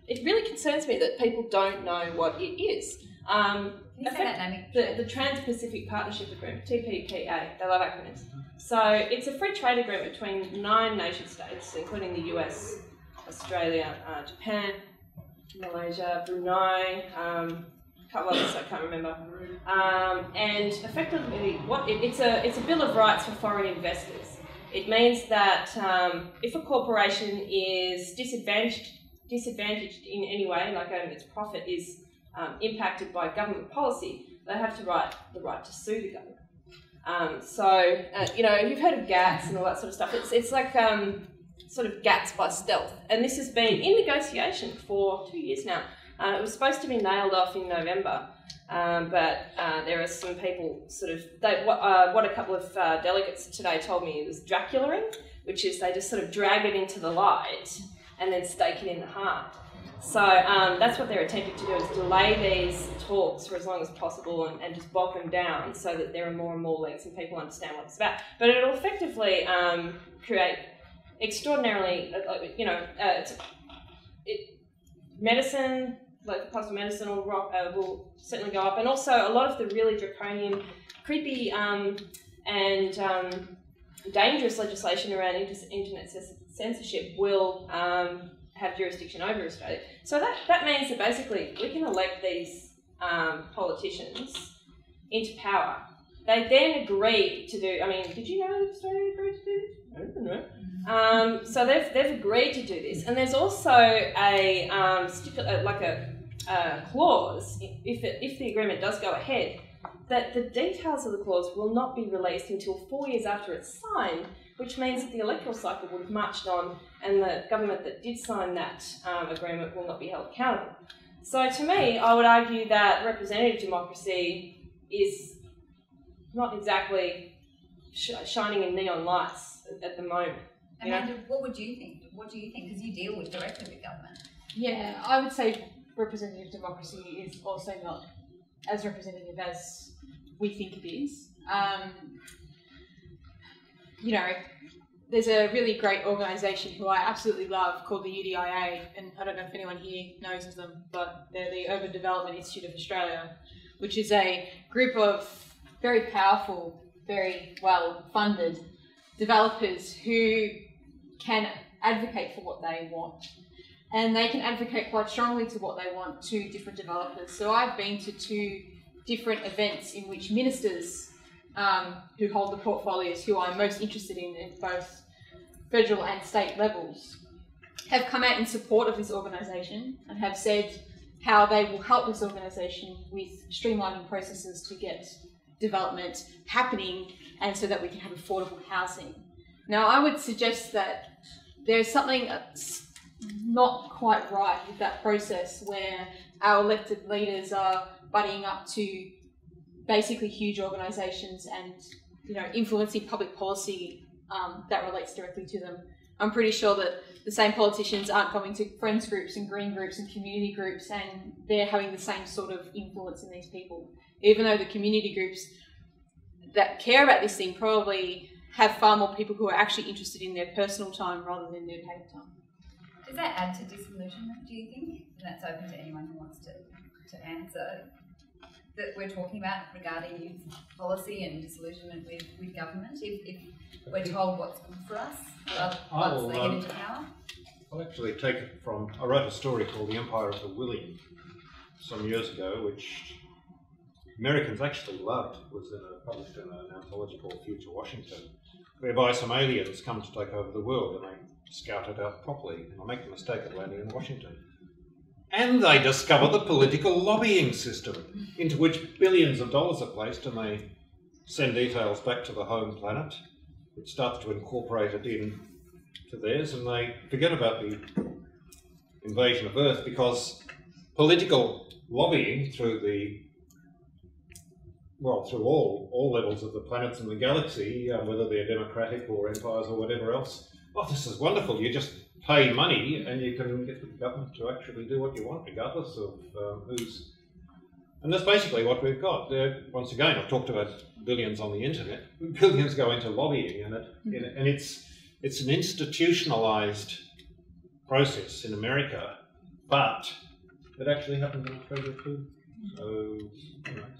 it really concerns me that people don't know what it is. Can you say that name? The Trans-Pacific Partnership Agreement, TPPA. They love acronyms. So it's a free trade agreement between 9 nation states, including the US, Australia, Japan, Malaysia, Brunei, a couple others I can't remember. And effectively, it's a bill of rights for foreign investors. It means that if a corporation is disadvantaged in any way, like its profit is impacted by government policy, they have the right to sue the government. You know, you've heard of GATS and all that sort of stuff. It's like sort of GATS by stealth, and this has been in negotiation for 2 years now. It was supposed to be nailed off in November. But there are some people what a couple of delegates today told me was Draculaing, which is they just sort of drag it into the light and then stake it in the heart. So that's what they're attempting to do, is delay these talks for as long as possible and just bog them down so that there are more and more legs and people understand what it's about. But it'll effectively create extraordinarily, medicine, like the cost of medicine will certainly go up, and also a lot of the really draconian, creepy and dangerous legislation around internet censorship will have jurisdiction over Australia. So that means that basically we can elect these politicians into power, They then agreed to do, I mean, did you know that Australia agreed to do this? I don't know. So they've agreed to do this. And there's also a clause, if the agreement does go ahead, that the details of the clause will not be released until 4 years after it's signed, which means that the electoral cycle would have marched on and the government that did sign that agreement will not be held accountable. So to me, I would argue that representative democracy is not exactly shining in neon lights at the moment. Amanda, what would you think? What do you think? Because you deal directly with government. Yeah, I would say representative democracy is also not as representative as we think it is. There's a really great organisation who I absolutely love called the UDIA, and I don't know if anyone here knows of them, but they're the Urban Development Institute of Australia, which is a group of very powerful, very well-funded developers who can advocate for what they want. And they can advocate quite strongly to what they want to different developers. So I've been to 2 different events in which ministers who hold the portfolios, who I'm most interested in at both federal and state levels, have come out in support of this organisation and have said how they will help this organisation with streamlining processes to get development happening and so that we can have affordable housing. Now, I would suggest that there's something that's not quite right with that process where our elected leaders are buddying up to basically huge organisations and influencing public policy that relates directly to them. I'm pretty sure that the same politicians aren't going to friends groups and green groups and community groups and they're having the same sort of influence in these people, even though the community groups that care about this thing probably have far more people who are actually interested in their personal time rather than their paper time. Does that add to disillusionment, do you think? And that's open to anyone who wants to answer. That we're talking about regarding youth policy and disillusionment with government, if we're told what's good for us once they get into power? I'll actually take it from, I wrote a story called The Empire of the Willing some years ago, which Americans actually loved. It was published in an anthology called Future Washington, whereby some aliens come to take over the world and they scout it out properly, and I make the mistake of landing in Washington. And they discover the political lobbying system, into which billions of dollars are placed, and they send details back to the home planet, which starts to incorporate it in to theirs, and they forget about the invasion of Earth, because political lobbying through all levels of the planets in the galaxy, whether they're democratic or empires or whatever else, this is wonderful. You just pay money and you can get the government to actually do what you want, regardless of who's... And that's basically what we've got. Once again, I've talked about billions on the internet. Billions go into lobbying, and it's an institutionalised process in America, but it actually happens in Australia too. So,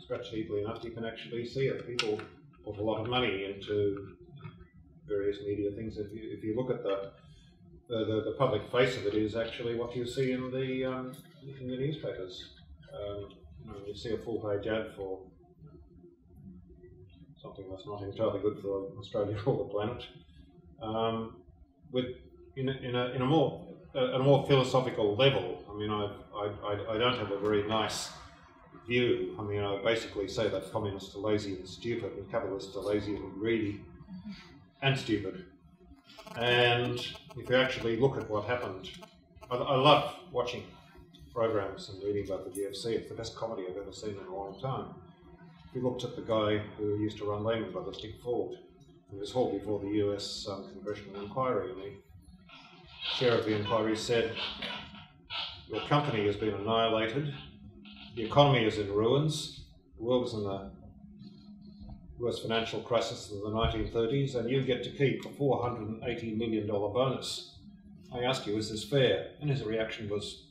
scratch deeply enough, you can actually see it. People put a lot of money into various media things. If you look at the public face of it, is actually what you see in the newspapers. You see a full-page ad for something that's not entirely good for Australia or the planet, in a more philosophical level. I mean, I don't have a very nice view. I mean, I basically say that communists are lazy and stupid, and capitalists are lazy and greedy and stupid. And if you actually look at what happened, I love watching programs and reading about the GFC. It's the best comedy I've ever seen in a long time. If you looked at the guy who used to run Lehman Brothers, Dick Ford, it was all before the US congressional inquiry, and the chair of the inquiry said, "Your company has been annihilated, the economy is in ruins, the world is in the worst financial crisis of the 1930s, and you get to keep a $480 million bonus. I ask you, is this fair?" And his reaction was,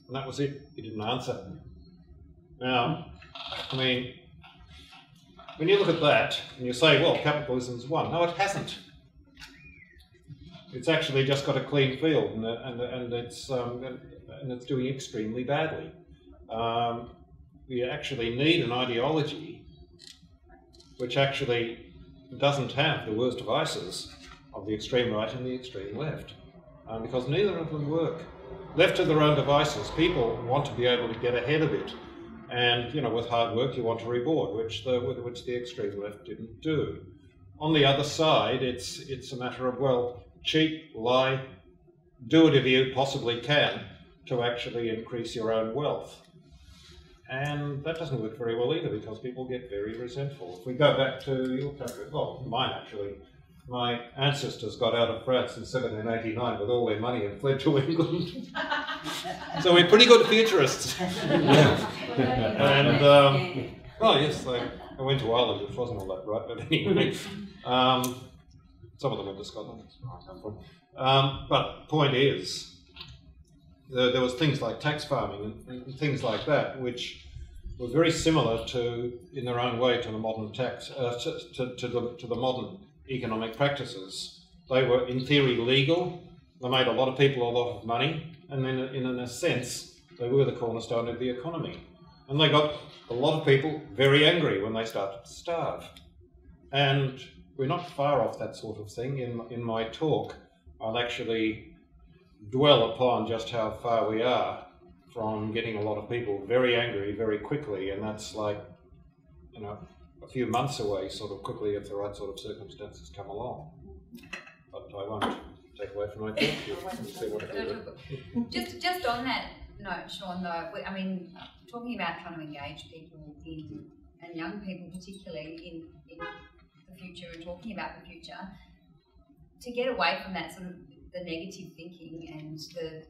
and that was it. He didn't answer. Now, I mean, when you look at that and you say, well, capitalism's won. No, it hasn't. It's actually just got a clean field, and it's doing extremely badly. we actually need an ideology which actually doesn't have the worst vices of the extreme right and the extreme left, because neither of them work. Left to their own devices, people want to be able to get ahead of it, and with hard work you want to reward, which the extreme left didn't do. On the other side, it's a matter of, well, cheat, lie, do whatever you possibly can to actually increase your own wealth. And that doesn't work very well either, because people get very resentful. If we go back to your country, well, mine actually, my ancestors got out of France in 1789 with all their money and fled to England. So we're pretty good futurists. And, oh yes, I went to Ireland, which wasn't all that right, but anyway. Some of them went to Scotland, that's where I come from. But point is, there was things like tax farming and things like that, which were very similar to, in their own way, to the modern to the modern economic practices. They were, in theory, legal. They made a lot of people a lot of money, and then, in a sense, they were the cornerstone of the economy. And they got a lot of people very angry when they started to starve. And we're not far off that sort of thing. In my talk, I'll actually dwell upon just how far we are from getting a lot of people very angry very quickly, and that's like, a few months away, sort of quickly, if the right sort of circumstances come along. But I won't take away from my talk. Just on that note, Sean, though, I mean, talking about trying to engage people and young people particularly in the future and talking about the future, to get away from that sort of the negative thinking and the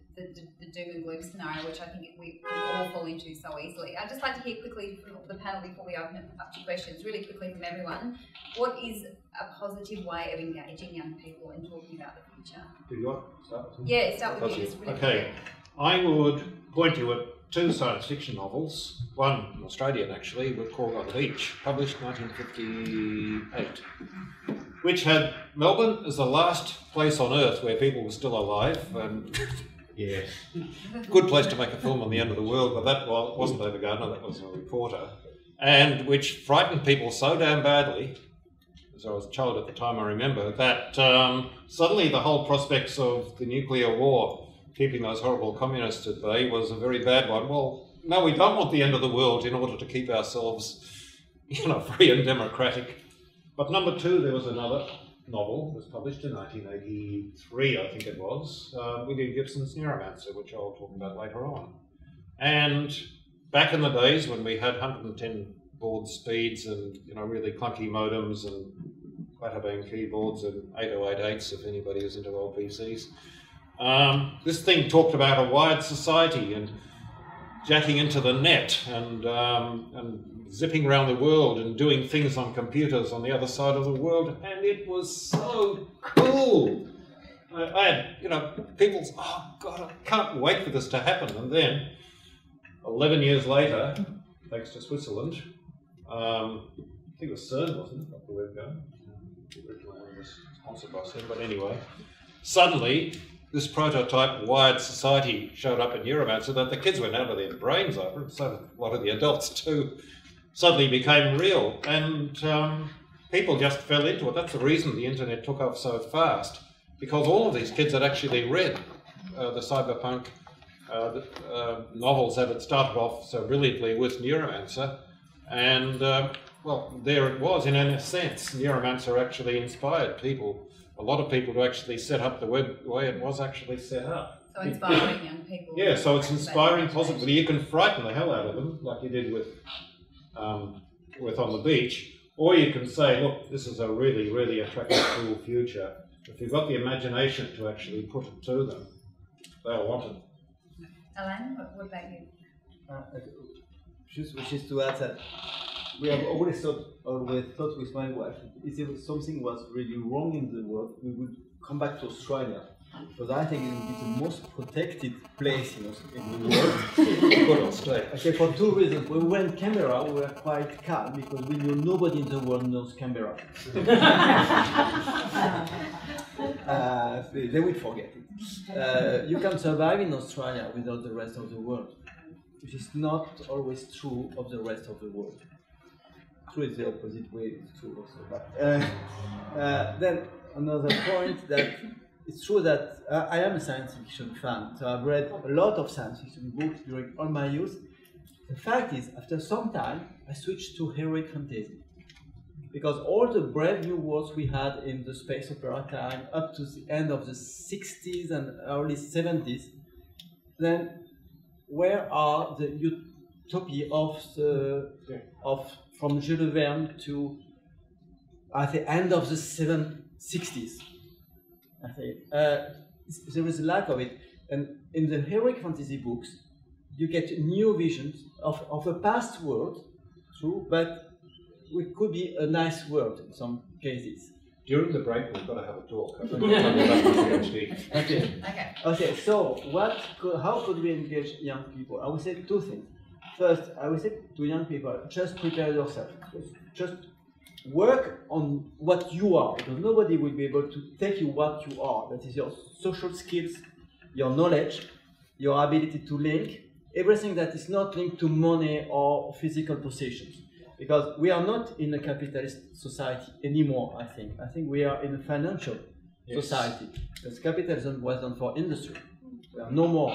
doom and gloom scenario, which I think we all fall into so easily. I'd just like to hear quickly from the panel before we open it up to questions, really quickly from everyone, what is a positive way of engaging young people and talking about the future? Do you want to start? Yeah, start with you. Just really okay, I would point you at two science fiction novels, one an Australian actually, with Kororoit Beach, published 1958, which had Melbourne as the last place on earth where people were still alive, and yes, good place to make a film on the end of the world, but that wasn't David Gardner, that was a reporter, and which frightened people so damn badly, as I was a child at the time I remember, that suddenly the whole prospects of the nuclear war keeping those horrible communists at bay was a very bad one. Well, no, we don't want the end of the world in order to keep ourselves, free and democratic. But number two, there was another novel, was published in 1983, I think it was, William Gibson's Neuromancer, which I'll talk about later on. And back in the days when we had 110 baud speeds and, really clunky modems and Clatterbane keyboards and 8088s, if anybody is into old PCs, this thing talked about a wired society and jacking into the net and zipping around the world and doing things on computers on the other side of the world, and it was so cool. I had, people's, oh God, I can't wait for this to happen. And then, 11 years later, thanks to Switzerland, I think it was CERN, wasn't it, not the web gun? The original one was sponsored by CERN, but anyway, suddenly, this prototype wired society showed up in Neuromancer that the kids went out of their brains over it, so a lot of the adults too, suddenly became real, and people just fell into it. That's the reason the internet took off so fast, because all of these kids had actually read the cyberpunk novels that had started off so brilliantly with Neuromancer, and well, there it was. In a sense, Neuromancer actually inspired people, a lot of people, to actually set up the web the way it was actually set up. So inspiring young people. Yeah, so it's inspiring positively. You can frighten the hell out of them, like you did with On the Beach, or you can say, look, this is a really, really attractive, cool future. If you've got the imagination to actually put it to them, they'll want it. Alain, what about you? Which is to add that we have always thought with my wife, if something was really wrong in the world, we would come back to Australia. Because I think it would be the most protected place in the world. Okay, for two reasons. When we went Canberra, we were quite calm because we knew nobody in the world knows Canberra. They would forget it. You can survive in Australia without the rest of the world. which is not always true of the rest of the world. True is the opposite way, it's true also. But then another point that it's true that I am a science fiction fan, so I've read a lot of science fiction books during all my youth. The fact is, after some time, I switched to heroic fantasy. Because all the brave new worlds we had in the space opera time up to the end of the 60s and early 70s, then where are the utopia from Jules Verne to at the end of the 60s? I think there is a lack of it, and in the heroic fantasy books, you get new visions of a past world, true, but it could be a nice world in some cases. During the break, we've got to have a talk. I think we'll come back to PhD. Okay. So, how could we engage young people? I would say two things. First, I would say to young people, just prepare yourself. Just work on what you are, because nobody will be able to take you what you are. That is your social skills, your knowledge, your ability to link, everything that is not linked to money or physical possessions. Because we are not in a capitalist society anymore, I think. I think we are in a financial society. Because capitalism was done for industry. We are no more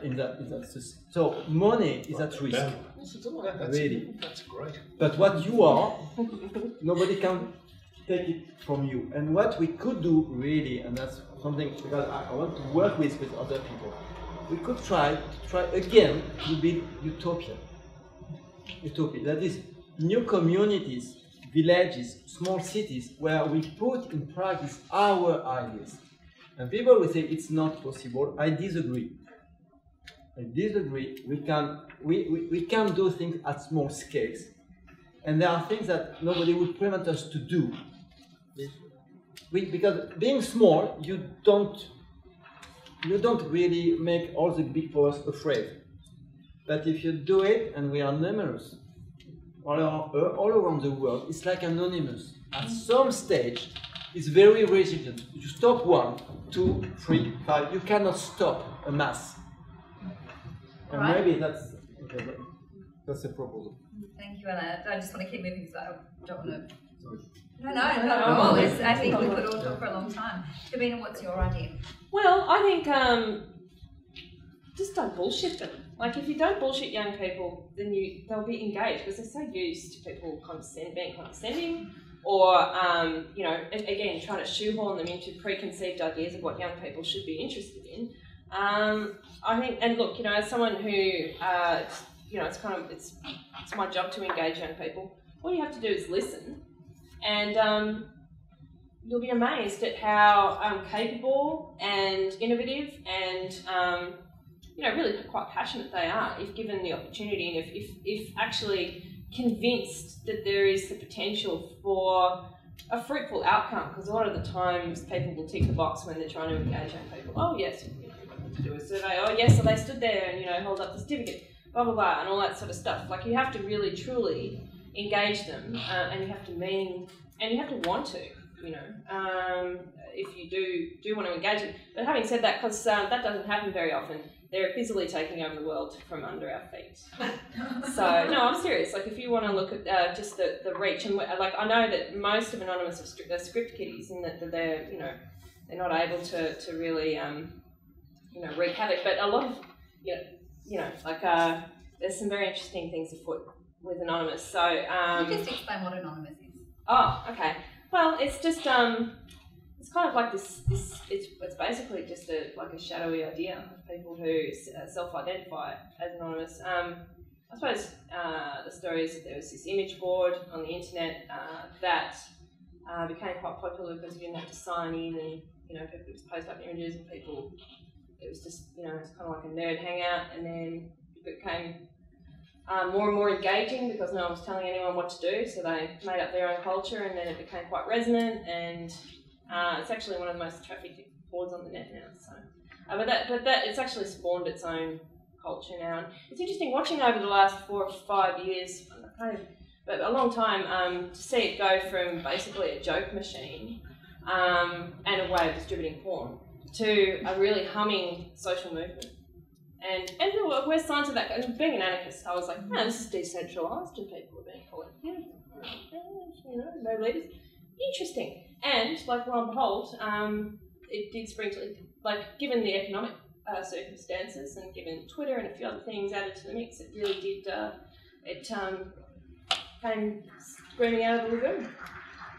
in that society. So money is at risk. Really. That's great. But what you are, nobody can take it from you. And what we could do really, and that's something because I want to work with other people, we could try again to build utopia. Utopia. That is, new communities, villages, small cities where we put in practice our ideas. And people will say it's not possible. I disagree. We can do things at small scales. And there are things that nobody would prevent us to do. Because being small, you don't really make all the big powers afraid. But if you do it, and we are numerous, all around the world, it's like anonymous. At some stage, it's very resilient. You stop 1, 2, 3, 5. You cannot stop a mass. And right. Maybe that's a proposal. Thank you, Alain. I just want to keep moving because I don't want to. No, not at all. I think we could all talk for a long time. Davina, what's your idea? Well, I think just don't bullshit them. Like, if you don't bullshit young people, then they'll be engaged because they're so used to people being condescending or, again, trying to shoehorn them into preconceived ideas of what young people should be interested in. I think, and look, as someone who, it's my job to engage young people. All you have to do is listen, and you'll be amazed at how capable and innovative and really quite passionate they are if given the opportunity, and if actually convinced that there is the potential for a fruitful outcome. Because a lot of the times people will tick the box when they're trying to engage young people. Oh yes, to do a survey. Oh yes, so they stood there and hold up the certificate, blah blah blah, and all that sort of stuff. Like, you have to really truly engage them, and you have to mean, and you have to want to. If you do want to engage them. But having said that, because that doesn't happen very often, they're busily taking over the world from under our feet. So, no, I'm serious. Like, if you want to look at just the reach, and I know that most of Anonymous are script kiddies, in that they're they're not able to really wreak havoc. But a lot of there's some very interesting things afoot with Anonymous. So you just explain what Anonymous is. Oh, okay. Well, it's just it's kind of like this. It's basically just a shadowy idea of people who self-identify as anonymous. I suppose the story is that there was this image board on the internet that became quite popular because you didn't have to sign in, and people just post up images, and people. It was just it's kind of like a nerd hangout, and then it became more and more engaging because no one was telling anyone what to do, so they made up their own culture, and then it became quite resonant, and it's actually one of the most trafficked boards on the net now. So, but that it's actually spawned its own culture now, and it's interesting watching over the last 4 or 5 years, but a long time, to see it go from basically a joke machine and a way of distributing porn to a really humming social movement. And we're signs of that. And being an anarchist, I was like, man, this is decentralised and people are being collective. No leaders. Interesting. And like lo and behold, it did spring to, like, given the economic circumstances and given Twitter and a few other things added to the mix, it really did, came screaming out of the lagoon.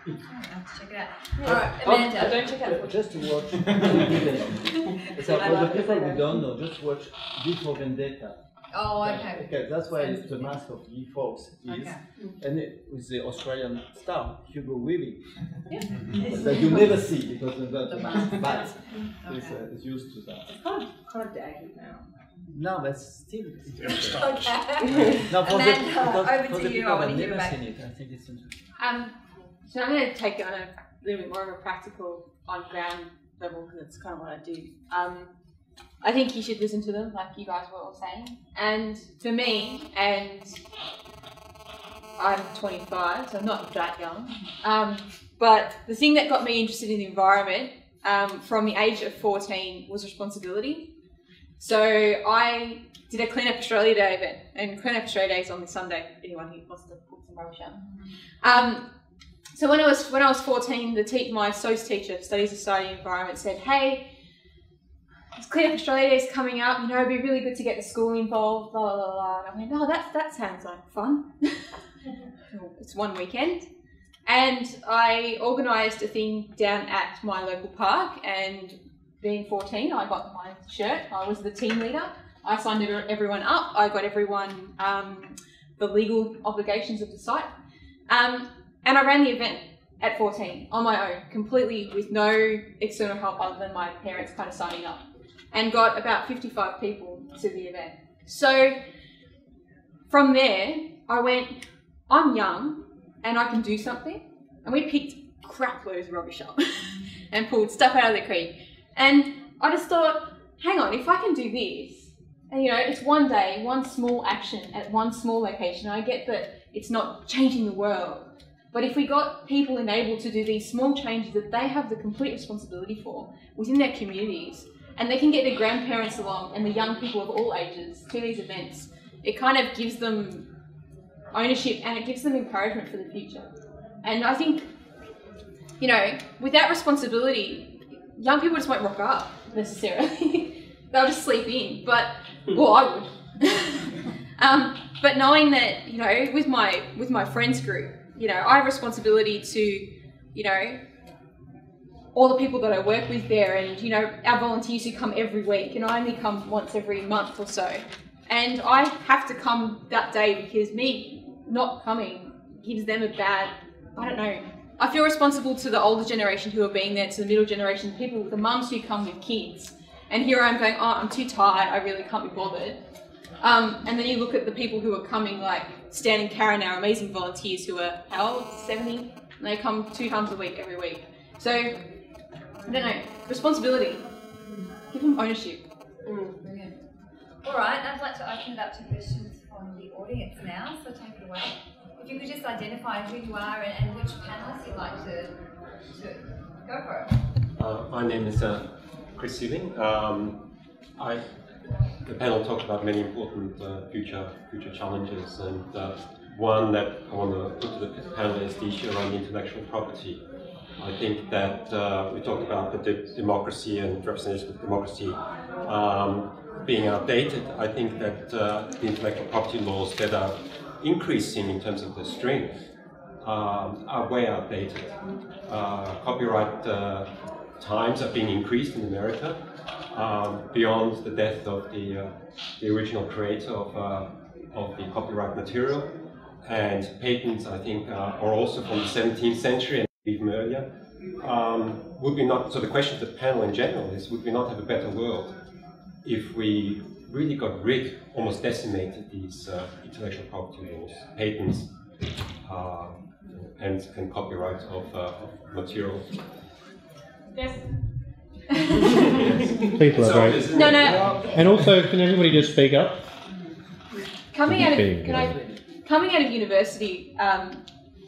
I'll have to check it out. Yeah. All right, Amanda. Don't check out. Just to watch. So for the people who don't know, just watch V for Vendetta. Oh, okay. Okay, that's why the mask of V Fox is, Okay. and with the Australian star Hugo Weaving. Yeah. That you never see because of The that, mask. but Okay. it's used to that. It's kind of daggy now. No, but still. Okay. No, for Amanda, the, over for to the you. people I want that to hear never about seen it, I think it's interesting. So I'm going to take it on a little bit more of a practical, on-ground level because it's kind of what I do. I think you should listen to them, like you guys were all saying. And for me, and I'm 25, so I'm not that young, but the thing that got me interested in the environment from the age of 14 was responsibility. So I did a Clean Up Australia Day event, and Clean Up Australia Day is on this Sunday, if anyone who wants to put some rubbish out. So when I was 14, my SOS teacher, Studies of Society and Environment, said, hey, Clean Up Australia Day is coming up, you know, it'd be really good to get the school involved, blah, blah, blah. And I went, oh, that sounds like fun. It's one weekend. And I organised a thing down at my local park, and being 14, I got my shirt. I was the team leader. I signed everyone up. I got everyone the legal obligations of the site. And I ran the event at 14 on my own, completely with no external help other than my parents kind of signing up, and got about 55 people to the event. So from there, I went, I'm young and I can do something. And we picked crap loads of rubbish up and pulled stuff out of the creek. And I just thought, hang on, if I can do this, and you know, it's one day, one small action at one small location. I get that it's not changing the world. But if we got people enabled to do these small changes that they have the complete responsibility for within their communities, and they can get their grandparents along and the young people of all ages to these events, it kind of gives them ownership and it gives them encouragement for the future. And I think, you know, with that responsibility, young people just won't rock up necessarily. They'll just sleep in, but, well, I would. But knowing that, you know, with my friends group, you know, I have responsibility to, you know, all the people that I work with there, and, you know, our volunteers who come every week, and I only come once every month or so. And I have to come that day because me not coming gives them a bad, I don't know. I feel responsible to the older generation who are being there, to the middle generation, people, the mums who come with kids. And here I'm going, oh, I'm too tired, I really can't be bothered. And then you look at the people who are coming, like Stan and Karen, our amazing volunteers who are, how old, 70? And they come 2 times a week, every week. So, I don't know, responsibility. Give them ownership. Brilliant. All right, I'd like to open it up to questions from the audience now, so take it away. If you could just identify who you are and which panellists you'd like to go for it. My name is Chris Sealing. The panel talked about many important future challenges, and one that I want to put to the panel is the issue around intellectual property. I think that we talked about the democracy and representation of democracy being outdated. I think that the intellectual property laws that are increasing in terms of the strength are way outdated. Copyright times are being increased in America beyond the death of the original creator of the copyright material, and patents, I think, are also from the 17th century and even earlier. Would we not? So the question to the panel in general is: would we not have a better world if we really got rid, almost decimated these intellectual property laws, patents, and copyright of material? Yes. People are great. No. And also, can everybody just speak up? Coming out of university,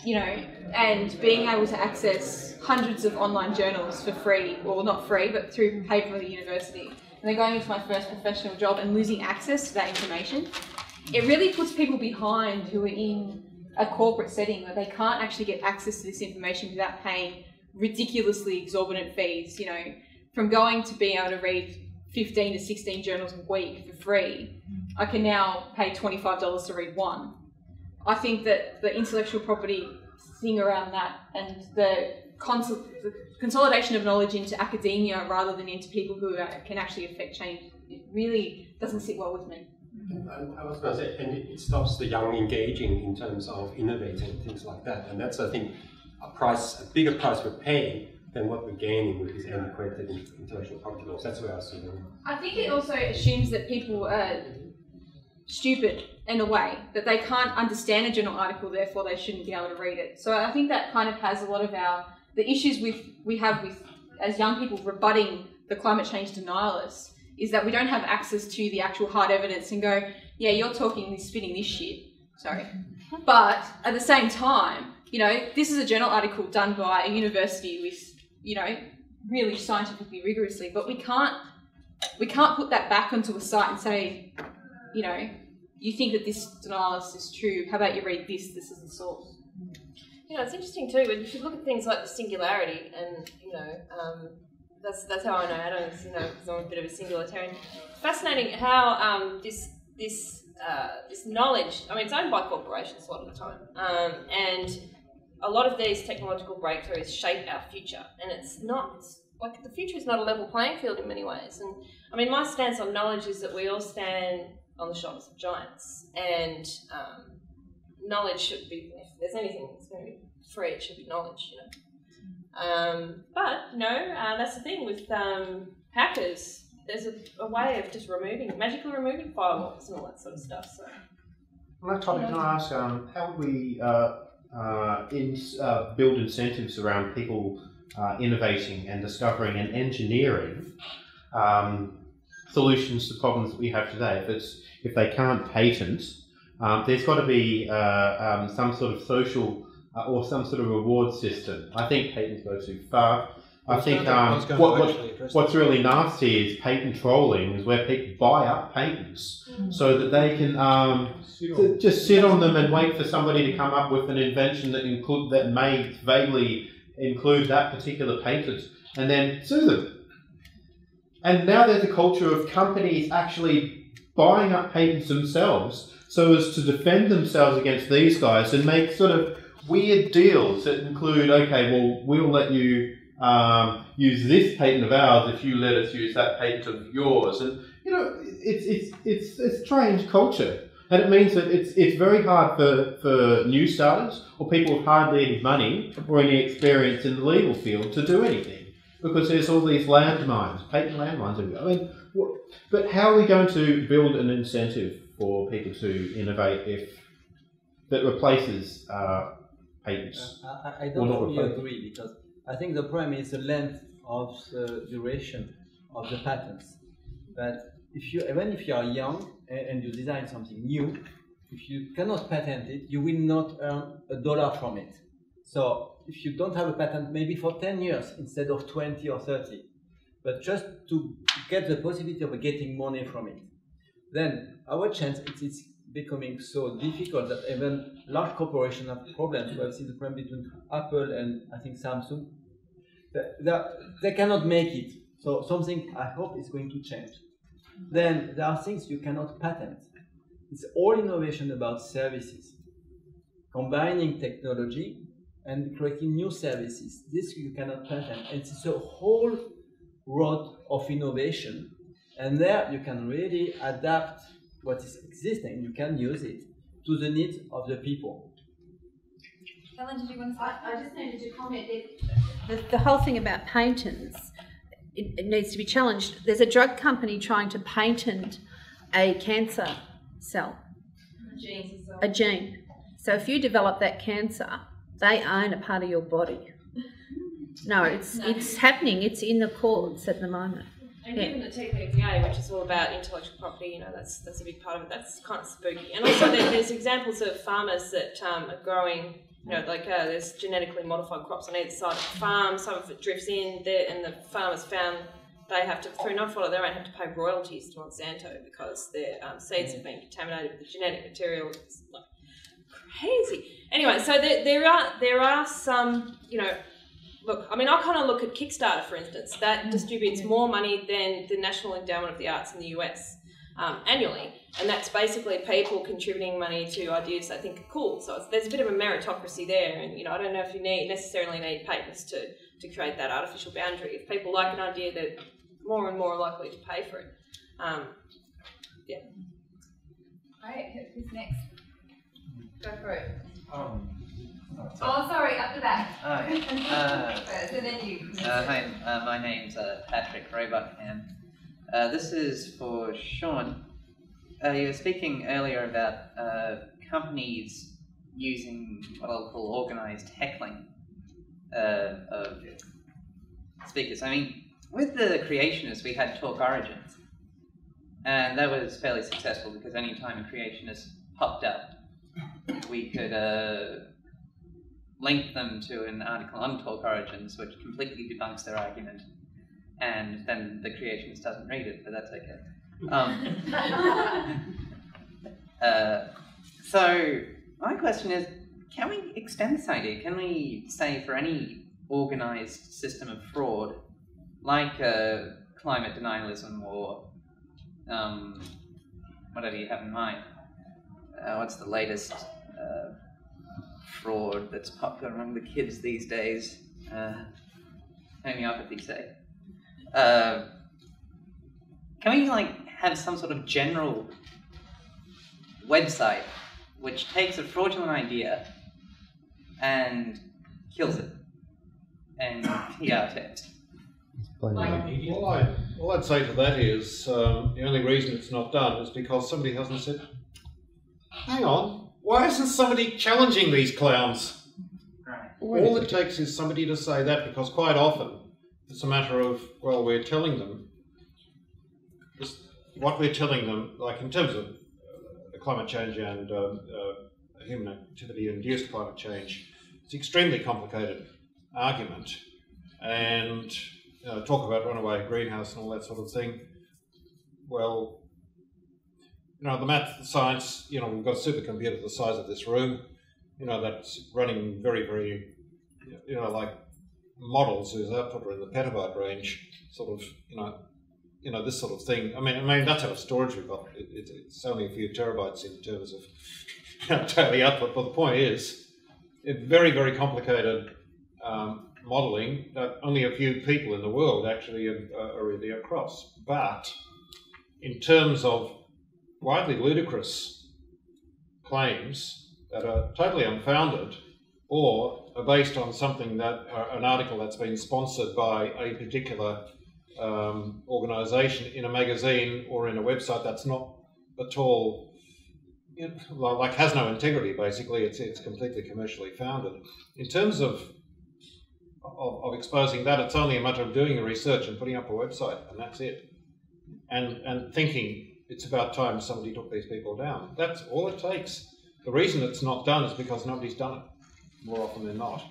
you know, and being able to access hundreds of online journals for free, or not free, but through paid for the university, they're going into my first professional job and losing access to that information, it really puts people behind who are in a corporate setting where they can't actually get access to this information without paying ridiculously exorbitant fees. You know, from going to being able to read 15 to 16 journals a week for free, I can now pay $25 to read one. I think that the intellectual property thing around that and the consolidation of knowledge into academia rather than into people who can actually affect change, it really doesn't sit well with me. I was going to say, and it stops the young engaging in terms of innovating, things like that. And that's, I think, a bigger price we're paying than what we're gaining with these antiquated intellectual property laws. That's where I see them. I think it also assumes that people are stupid in a way, that they can't understand a journal article, therefore they shouldn't be able to read it. So I think that kind of has a lot of the issues we have with, as young people, rebutting the climate change denialists, is that we don't have access to the actual hard evidence and go, yeah, you're spitting this shit, sorry. But at the same time, you know, this is a journal article done by a university with, you know, really scientifically rigorously, but we can't put that back onto a site and say, you know, you think that this denialist is true, how about you read this is the source. You know, it's interesting too, but if you look at things like the singularity, and, you know, that's how I know atoms, you know, because I'm a bit of a singularitarian. It's fascinating how this knowledge, I mean, it's owned by corporations a lot of the time, and a lot of these technological breakthroughs shape our future, and it's not, like, the future is not a level playing field in many ways. And I mean, my stance on knowledge is that we all stand on the shoulders of giants, and knowledge should be, if there's anything that's going to be free, it should be knowledge, you know. But, you know, that's the thing with hackers. There's a way of just magically removing firewalls and all that sort of stuff. So, on that topic, can I ask, how would we build incentives around people innovating and discovering and engineering solutions to problems that we have today? If they can't patent, there's got to be some sort of social or some sort of reward system. I think patents go too far. I think what's really nasty is patent trolling, is where people buy up patents so that they can just sit on them and wait for somebody to come up with an invention that may vaguely include that particular patent and then sue them. And now there's a culture of companies actually buying up patents themselves so as to defend themselves against these guys and make sort of weird deals that include, okay, well, we'll let you use this patent of ours if you let us use that patent of yours. And, you know, it's a strange culture. And it means that it's very hard for new starters or people with hardly any money or any experience in the legal field to do anything, because there's all these landmines, patent landmines. I mean, but how are we going to build an incentive for people to innovate that replaces patents? I don't fully agree, because I think the problem is the length of the duration of the patents. But even if you are young and you design something new, if you cannot patent it, you will not earn $1 from it. So if you don't have a patent, maybe for 10 years instead of 20 or 30, but just to get the possibility of getting money from it, then our chance is becoming so difficult that even large corporations have problems. We have seen the problem between Apple and I think Samsung. They cannot make it. So something I hope is going to change. Then there are things you cannot patent. It's all innovation about services, combining technology and creating new services. This you cannot patent. And it's a whole road of innovation. And there you can really adapt what is existing. You can use it to the needs of the people. Ellen, did you want to say? I just needed to comment that the whole thing about patents, it needs to be challenged. There's a drug company trying to patent a cancer cell, a gene. So if you develop that cancer, they own a part of your body. No, it's happening. It's in the courts at the moment. And even the TPPA, which is all about intellectual property, you know, that's a big part of it. That's kind of spooky. And also there's examples of farmers that are growing, you know, like there's genetically modified crops on either side of the farm. Some of it drifts in there, and the farmers found they have to, through no fault of their own, have to pay royalties to Monsanto because their seeds have been contaminated with the genetic material. It's like crazy. Anyway, so there are some, you know, look, I mean, I kind of look at Kickstarter, for instance, that distributes more money than the National Endowment of the Arts in the US annually, and that's basically people contributing money to ideas they think are cool. So there's a bit of a meritocracy there, and you know, I don't know if you necessarily need patents to create that artificial boundary. If people like an idea, they're more and more likely to pay for it. Yeah. Great. Who's next? Go for it. Oh, sorry, up the back. Hi. So then you. Hi, my name's Patrick Roebuck, and this is for Sean. You were speaking earlier about companies using what I'll call organised heckling of speakers. I mean, with the creationists, we had Talk Origins, and that was fairly successful because any time a creationist popped up, we could link them to an article on Talk Origins, which completely debunks their argument, and then the creationist doesn't read it, but that's okay. So my question is, can we extend this idea? Can we say for any organised system of fraud, like climate denialism or whatever you have in mind? What's the latest fraud that's popular among the kids these days? Homeopathy, say. Can we like have some sort of general website which takes a fraudulent idea and kills it and PR text? All I'd say to that is the only reason it's not done is because somebody hasn't said, hang on, why isn't somebody challenging these clowns? Right. All it takes is somebody to say that, because quite often it's a matter of, well, we're telling them, what we're telling them, like in terms of climate change and human activity-induced climate change, it's an extremely complicated argument. And talk about runaway greenhouse and all that sort of thing. Well, you know, the math, the science, you know, we've got a supercomputer the size of this room, you know, that's running very, very, you know, like models whose output are in the petabyte range, sort of, you know, this sort of thing. I mean, that's how much storage we've got. It's only a few terabytes in terms of daily output. But the point is, it's very, very complicated modelling that only a few people in the world actually are really across. But in terms of widely ludicrous claims that are totally unfounded or are based on something that, an article that's been sponsored by a particular organisation in a magazine or in a website that's not at all, you know, like has no integrity, basically, it's completely commercially founded. In terms of exposing that, it's only a matter of doing the research and putting up a website, and that's it. And thinking it's about time somebody took these people down. That's all it takes. The reason it's not done is because nobody's done it, more often than not.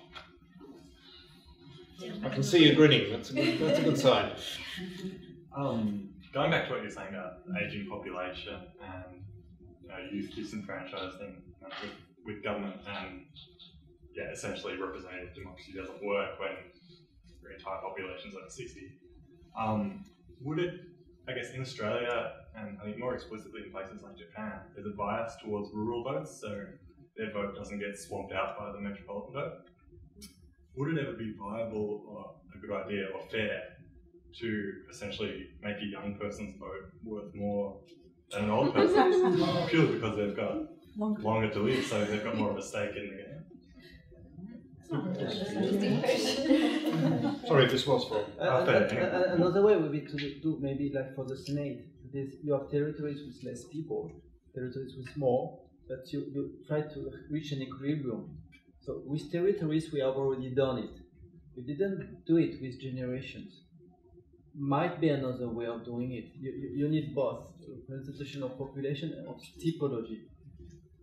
I can see you grinning. That's a good sign. Going back to what you're saying about ageing population and youth disenfranchising with government and essentially representative democracy doesn't work when your entire population's over 60. Would it, I guess, in Australia and I think more explicitly in places like Japan, there's a bias towards rural votes, so their vote doesn't get swamped out by the metropolitan vote. Would it ever be viable or a good idea or fair to essentially make a young person's vote worth more than an old person's, purely because they've got longer to live, so they've got more of a stake in the game? Sorry if this was for another way would be to do maybe like for the Senate. You have territories with less people, territories with more, but you try to reach an equilibrium. So with territories we have already done it. We didn't do it with generations. Might be another way of doing it. You need both representation of population and of typology.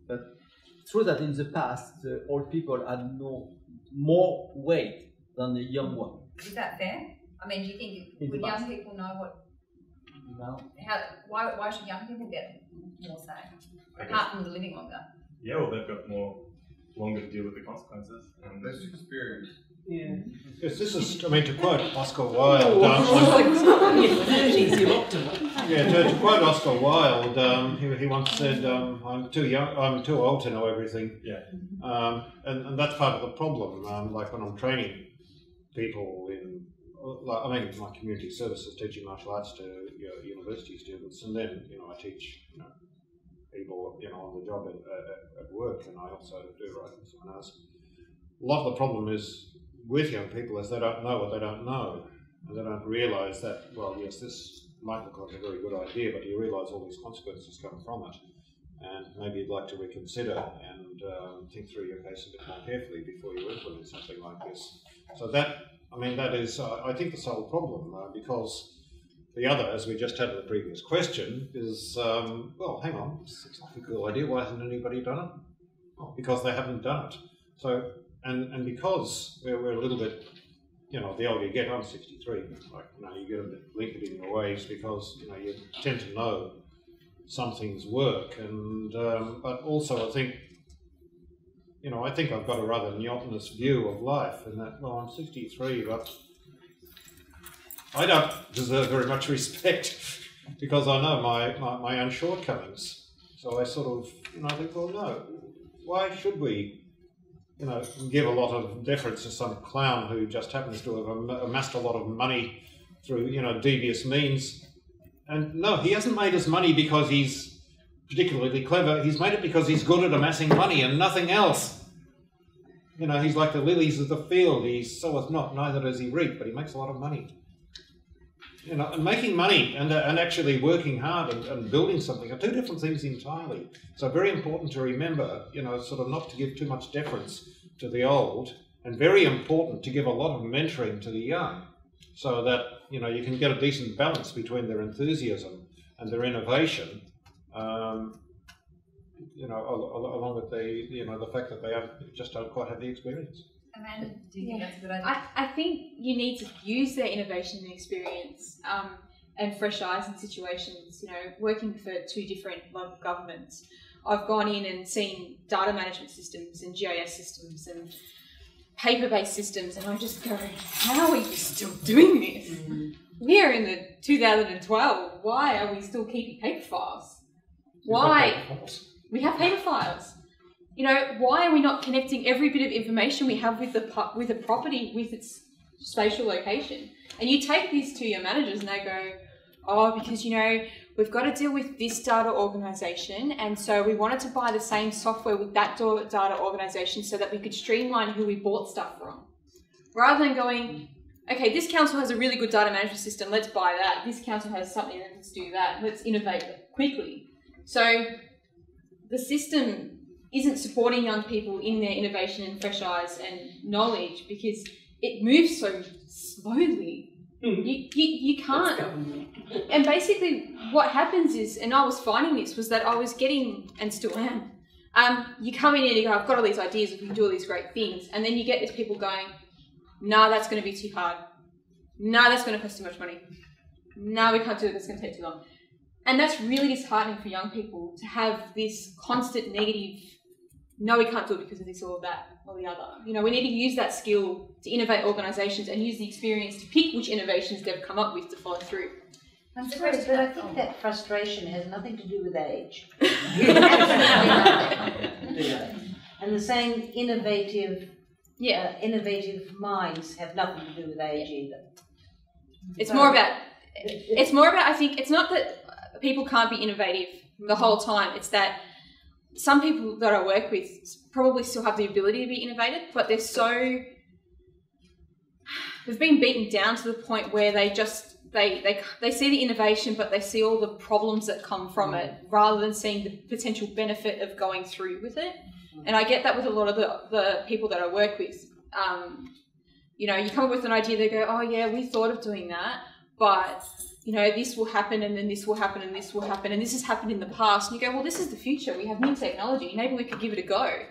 But it's true that in the past the old people had more weight than the young one. Is that fair? I mean, do you think, would young people know what, why should young people get more say, apart from living longer? Yeah, well, they've got longer to deal with the consequences. And less experience. Yeah. Yes, this is, I mean, to quote Oscar Wilde, to quote Oscar Wilde, he once said, I'm too old to know everything. Yeah. And that's part of the problem. Like when I'm training people in, like, I mean, my community services, teaching martial arts to university students, and then, I teach, people, on the job at work, and I also do writing seminars. A lot of the problem is with young people is they don't know what they don't know, and they don't realise that, well, yes, this might look like a very good idea, but you realise all these consequences come from it, and maybe you'd like to reconsider and think through your case a bit more carefully before you implement something like this. So that, I mean, that is, I think, the sole problem, because the other, as we just had in the previous question, is, well, hang on, this looks like a cool idea, why hasn't anybody done it? Well, because they haven't done it. So, and because we're a little bit, the older you get, I'm 63, like, you get a bit linked in your ways because, you tend to know some things work, and, but also I think, I think I've got a rather monotonous view of life in that, well, I'm 63, but I don't deserve very much respect because I know my own shortcomings. So I sort of, I think, well, no, why should we, give a lot of deference to some clown who just happens to have amassed a lot of money through, devious means? And no, he hasn't made his money because he's particularly clever. He's made it because he's good at amassing money and nothing else. He's like the lilies of the field. He soweth not, neither does he reap, but he makes a lot of money. And making money and actually working hard and building something are two different things entirely. So very important to remember, sort of not to give too much deference to the old, and very important to give a lot of mentoring to the young, so that, you can get a decent balance between their enthusiasm and their innovation, along with the fact that they just don't quite have the experience. Amanda, do you think that's a good idea? I think you need to use their innovation and experience and fresh eyes in situations. Working for two different local governments, I've gone in and seen data management systems and GIS systems and paper-based systems, and I just go, how are you still doing this? We're in the 2012. Why are we still keeping paper files? Why? We have paper files. Why are we not connecting every bit of information we have with the property with its spatial location? And you take these to your managers and they go, oh, because, we've got to deal with this data organisation, and so we wanted to buy the same software with that data organisation so that we could streamline who we bought stuff from. Rather than going, okay, this council has a really good data management system, let's buy that. This council has something, let's do that. Let's innovate quickly. So the system isn't supporting young people in their innovation and fresh eyes and knowledge because it moves so slowly. You can't. And basically what happens is, and I was finding this, was that I was getting, and still am, you come in and you go, I've got all these ideas, we can do all these great things, and then you get these people going, no, that's going to be too hard. No, that's going to cost too much money. No, we can't do it, that's going to take too long. And that's really disheartening for young people to have this constant negative, no, we can't do it because of this or that or the other. We need to use that skill to innovate organisations and use the experience to pick which innovations they've come up with to follow through. I'm sorry, but I think that frustration has nothing to do with age. And the same innovative minds have nothing to do with age either. It's more about, I think, it's not that people can't be innovative the whole time, it's that some people that I work with probably still have the ability to be innovative, but they've been beaten down to the point where they just, they see the innovation, but they see all the problems that come from it rather than seeing the potential benefit of going through with it. And I get that with a lot of the people that I work with. You come up with an idea, they go, oh yeah, we thought of doing that, but this will happen, and then this will happen, and this will happen, and this has happened in the past. And you go, well, this is the future. We have new technology. Maybe we could give it a go.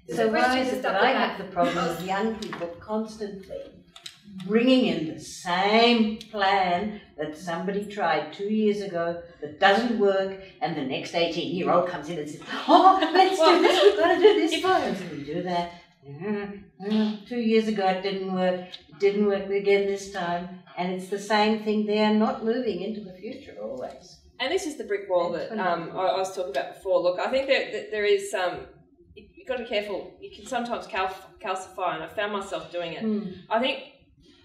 So why is it that I have the problem with young people constantly bringing in the same plan that somebody tried 2 years ago that doesn't work, and the next 18-year-old comes in and says, oh, let's do this, we've got to do this first. And we do that. 2 years ago it didn't work. It didn't work again this time. And it's the same thing. They are not moving into the future always. And this is the brick wall that I was talking about before. Look, I think that there is you've got to be careful. You can sometimes calcify, and I found myself doing it. I think,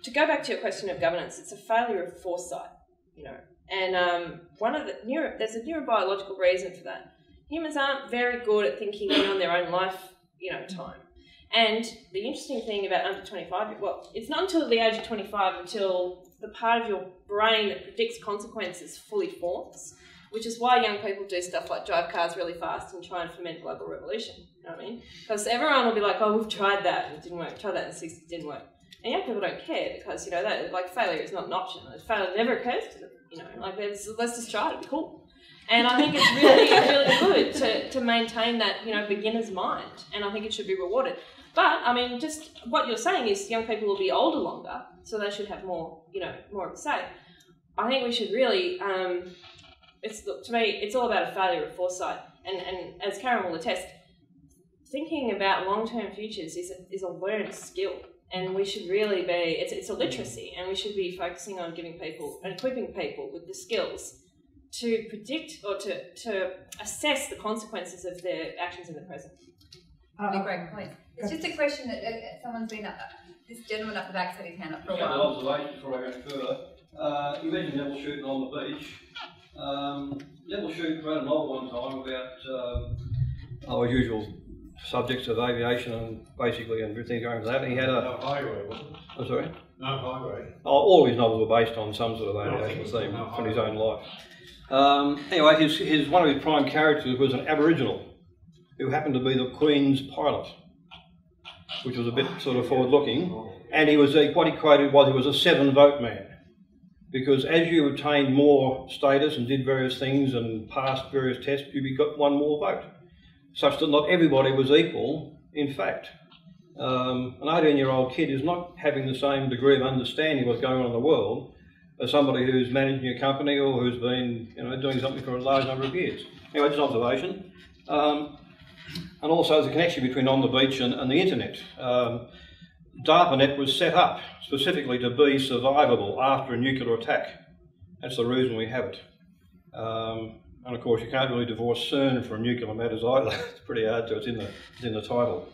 to go back to your question of governance, it's a failure of foresight, you know. And there's a neurobiological reason for that. Humans aren't very good at thinking on their own life, you know, time. And the interesting thing about under 25, well, it's not until the age of 25 until the part of your brain that predicts consequences fully forms, which is why young people do stuff like drive cars really fast and try and foment global revolution, you know what I mean? Because everyone will be like, oh, we've tried that and it didn't work, tried that in the 60s, it didn't work. And young people don't care because, you know, that, like, failure is not an option. Failure never occurs to them, you know, like, let's just try it, it'd be cool. And I think it's really good to maintain that, you know, beginner's mind, and I think it should be rewarded. But, I mean, just what you're saying is young people will be older longer, so they should have more, you know, more of a say. I think we should really, look, to me, it's all about a failure of foresight. And as Karen will attest, thinking about long-term futures is a learned skill. And we should really be, it's a literacy, and we should be focusing on giving people and equipping people with the skills to predict or to assess the consequences of their actions in the present. That's a great point. It's just a question that someone's been up, this gentleman up the back's had his hand up for a while. An observation before I go further. You mentioned level shooting on the beach. Level shoot ran a novel one time about our usual subjects of aviation and basically everything going to that. And he had no highway, wasn't it? I'm sorry? No highway. All his novels were based on some sort of aviation theme from his own life. Anyway, one of his prime characters was an Aboriginal who happened to be the Queen's pilot, which was a bit sort of forward-looking. And he was what he quoted was he was a 7-vote man, because as you obtained more status and did various things and passed various tests, you got one more vote, such that not everybody was equal. In fact, an 18-year-old kid is not having the same degree of understanding of what's going on in the world as somebody who's managing a company or who's been, you know, doing something for a large number of years. Anyway, just an observation. And also the connection between On the Beach and the internet. DARPANET was set up specifically to be survivable after a nuclear attack. That's the reason we have it. And of course you can't really divorce CERN from nuclear matters either. It's pretty hard to, it's in the title.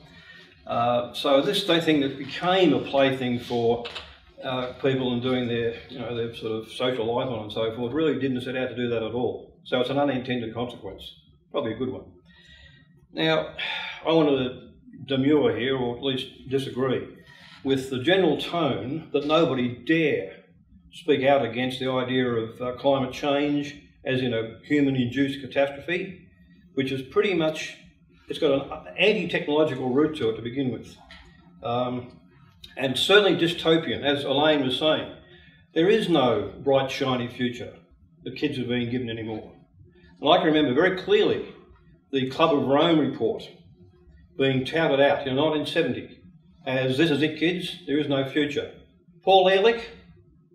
So this thing that became a plaything for people and doing their, you know, their sort of social life on and so forth really didn't set out to do that at all. So it's an unintended consequence, probably a good one. Now, I want to demur here, or at least disagree, with the general tone that nobody dare speak out against the idea of climate change as in a human-induced catastrophe, which is pretty much, it's got an anti-technological root to it to begin with. And certainly dystopian, as Alain was saying. There is no bright, shiny future that kids are being given anymore. And I can remember very clearly the Club of Rome report being touted out in 1970 as, this is it kids, there is no future. Paul Ehrlich,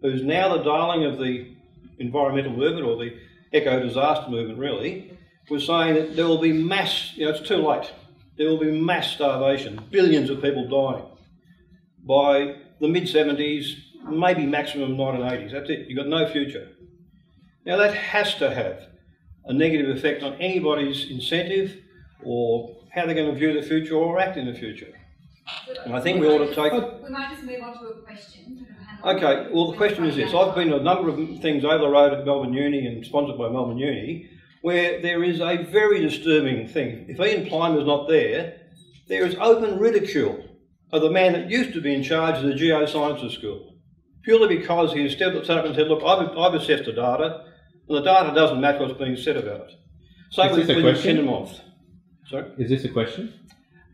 who's now the darling of the environmental movement, or the eco-disaster movement really, was saying that there will be mass, you know, it's too late, there will be mass starvation, billions of people dying by the mid-70s, maybe maximum 1980s, that's it, you've got no future. Now that has to have a negative effect on anybody's incentive or how they're going to view the future or act in the future. And I think we ought to take... We might just move on to a question. Okay, well the question is this. I've been to a number of things over the road at Melbourne Uni and sponsored by Melbourne Uni where there is a very disturbing thing. If Ian Plimer's not there, there is open ridicule of the man that used to be in charge of the geosciences school, purely because he stood up and said, look, I've assessed the data, and the data doesn't match what's being said about it. Same with Kindermoth. Sorry? Is this a question?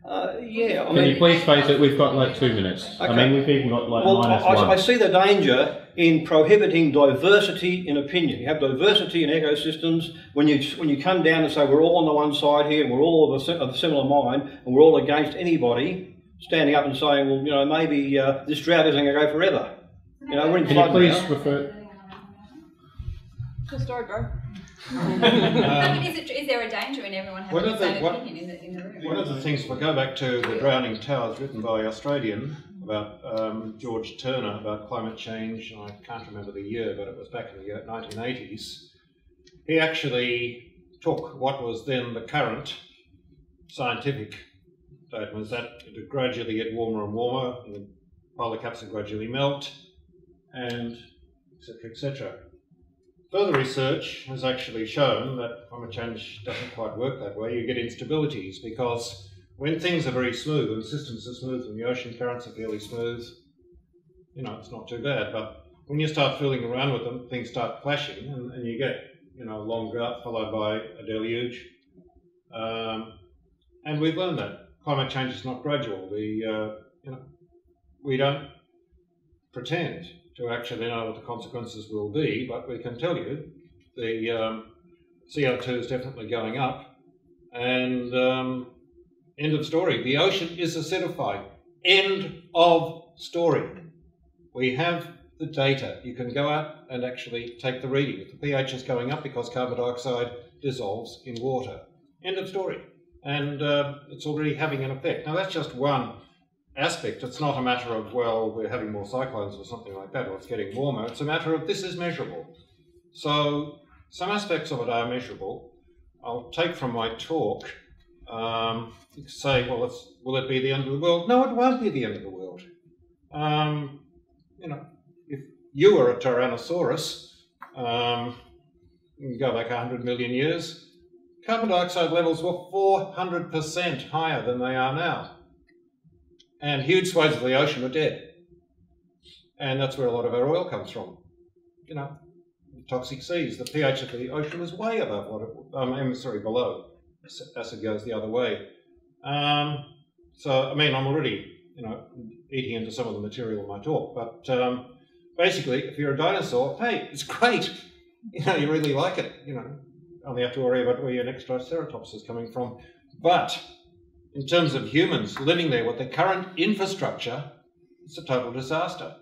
Yeah. Can you please face it? We've got like 2 minutes. Okay. I mean, we've even got like -1. I see the danger in prohibiting diversity in opinion. You have diversity in ecosystems when you come down and say we're all on the one side here and we're all of a similar mind and we're all against anybody. standing up and saying, well, you know, maybe this drought isn't going to go forever. You know, we're in Can you flood please now. refer? Good story, bro. Is there a danger in everyone having the same opinion in the room? One of the things, if I go back to The Drowning Towers, written by Australian, about George Turner, about climate change, I can't remember the year, but it was back in the 1980s. He actually took what was then the current scientific statements that it would gradually get warmer and warmer, and the polar caps would gradually melt, and etc., etc. Further research has actually shown that climate change doesn't quite work that way. You get instabilities because when things are very smooth and systems are smooth and the ocean currents are fairly smooth, you know, it's not too bad. But when you start fooling around with them, things start clashing and you get, you know, a long drought followed by a deluge. And we've learned that climate change is not gradual. We don't pretend to actually know what the consequences will be, but we can tell you the CO2 is definitely going up, and end of story. The ocean is acidified. End of story. We have the data. You can go out and actually take the reading. The pH is going up because carbon dioxide dissolves in water. End of story. And it's already having an effect. Now that's just one aspect. It's not a matter of, well, we're having more cyclones or something like that, or it's getting warmer. It's a matter of this is measurable. So some aspects of it are measurable. I'll take from my talk, say, well, will it be the end of the world? No, it won't be the end of the world. You know, if you were a Tyrannosaurus, you can go back 100 million years, carbon dioxide levels were 400% higher than they are now. And huge swathes of the ocean were dead. And that's where a lot of our oil comes from. You know, toxic seas. The pH of the ocean was way above what it, below. Acid goes the other way. So, I mean, I'm already, you know, eating into some of the material in my talk. But basically, if you're a dinosaur, hey, it's great. You know, you really like it. You know, only have to worry about where your next Triceratops is coming from. But in terms of humans living there with the current infrastructure, it's a total disaster.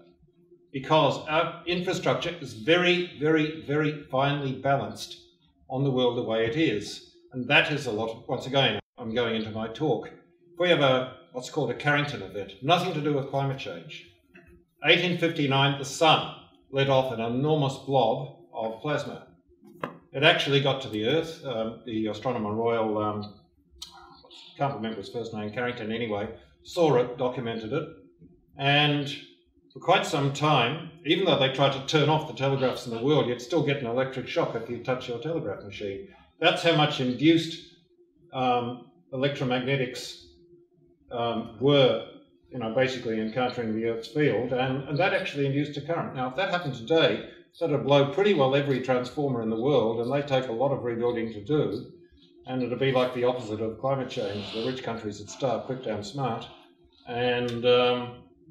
Because our infrastructure is very, very, very finely balanced on the world the way it is. And that is a lot, once again, I'm going into my talk. If we have what's called a Carrington event, nothing to do with climate change. 1859, the sun let off an enormous blob of plasma. It actually got to the Earth. The Astronomer Royal, can't remember his first name, Carrington anyway, saw it, documented it, and for quite some time, even though they tried to turn off the telegraphs in the world, you'd still get an electric shock if you touch your telegraph machine. That's how much induced electromagnetics were, you know, basically encountering the Earth's field, and that actually induced a current. Now, if that happened today, that would blow pretty well every transformer in the world, and they take a lot of rebuilding to do. And it'll be like the opposite of climate change. The rich countries would starve quick, damn smart. And,